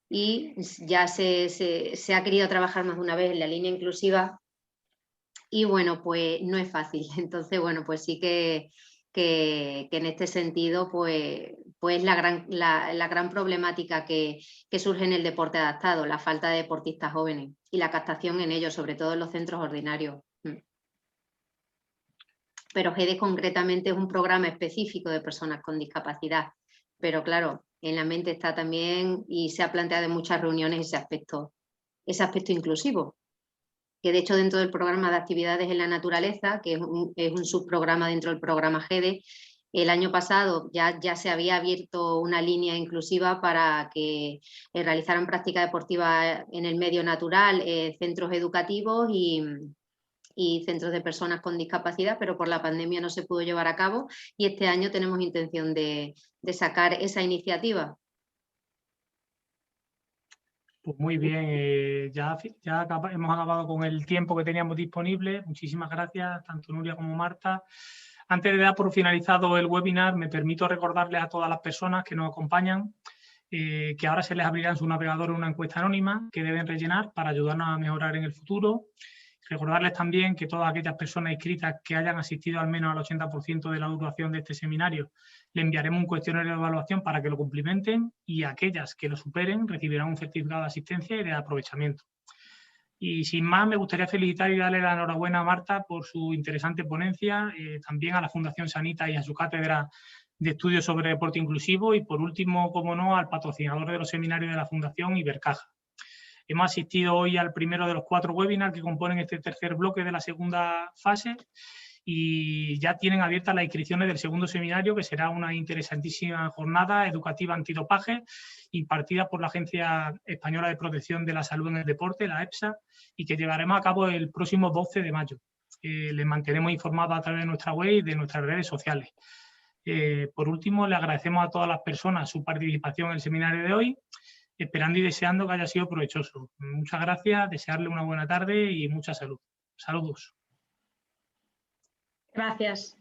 y ya se ha querido trabajar más de una vez en la línea inclusiva y bueno, pues no es fácil. Entonces, bueno, pues sí que en este sentido pues la gran problemática que surge en el deporte adaptado, la falta de deportistas jóvenes y la captación en ellos, sobre todo en los centros ordinarios. Pero GEDE concretamente es un programa específico de personas con discapacidad, pero claro, en la mente está también, y se ha planteado en muchas reuniones, ese aspecto inclusivo, que de hecho dentro del programa de actividades en la naturaleza, que es un subprograma dentro del programa GEDE, el año pasado ya se había abierto una línea inclusiva para que realizaran práctica deportiva en el medio natural, centros educativos y centros de personas con discapacidad, pero por la pandemia no se pudo llevar a cabo y este año tenemos intención de sacar esa iniciativa. Pues muy bien, ya hemos acabado con el tiempo que teníamos disponible. Muchísimas gracias, tanto Nuria como Marta. Antes de dar por finalizado el webinar, me permito recordarles a todas las personas que nos acompañan que ahora se les abrirá en su navegador una encuesta anónima que deben rellenar para ayudarnos a mejorar en el futuro. Recordarles también que todas aquellas personas inscritas que hayan asistido al menos al 80% de la duración de este seminario, le enviaremos un cuestionario de evaluación para que lo cumplimenten, y aquellas que lo superen recibirán un certificado de asistencia y de aprovechamiento. Y sin más, me gustaría felicitar y darle la enhorabuena a Marta por su interesante ponencia, también a la Fundación Sanita y a su cátedra de estudios sobre deporte inclusivo, y por último, como no, al patrocinador de los seminarios de la Fundación, Ibercaja. Hemos asistido hoy al primero de los 4 webinars que componen este tercer bloque de la segunda fase y ya tienen abiertas las inscripciones del segundo seminario, que será una interesantísima jornada educativa antidopaje impartida por la Agencia Española de Protección de la Salud en el Deporte, la EPSA, y que llevaremos a cabo el próximo 12 de mayo. Les mantenemos informados a través de nuestra web y de nuestras redes sociales. Por último, le agradecemos a todas las personas su participación en el seminario de hoy, esperando y deseando que haya sido provechoso. Muchas gracias, desearle una buena tarde y mucha salud. Saludos. Gracias.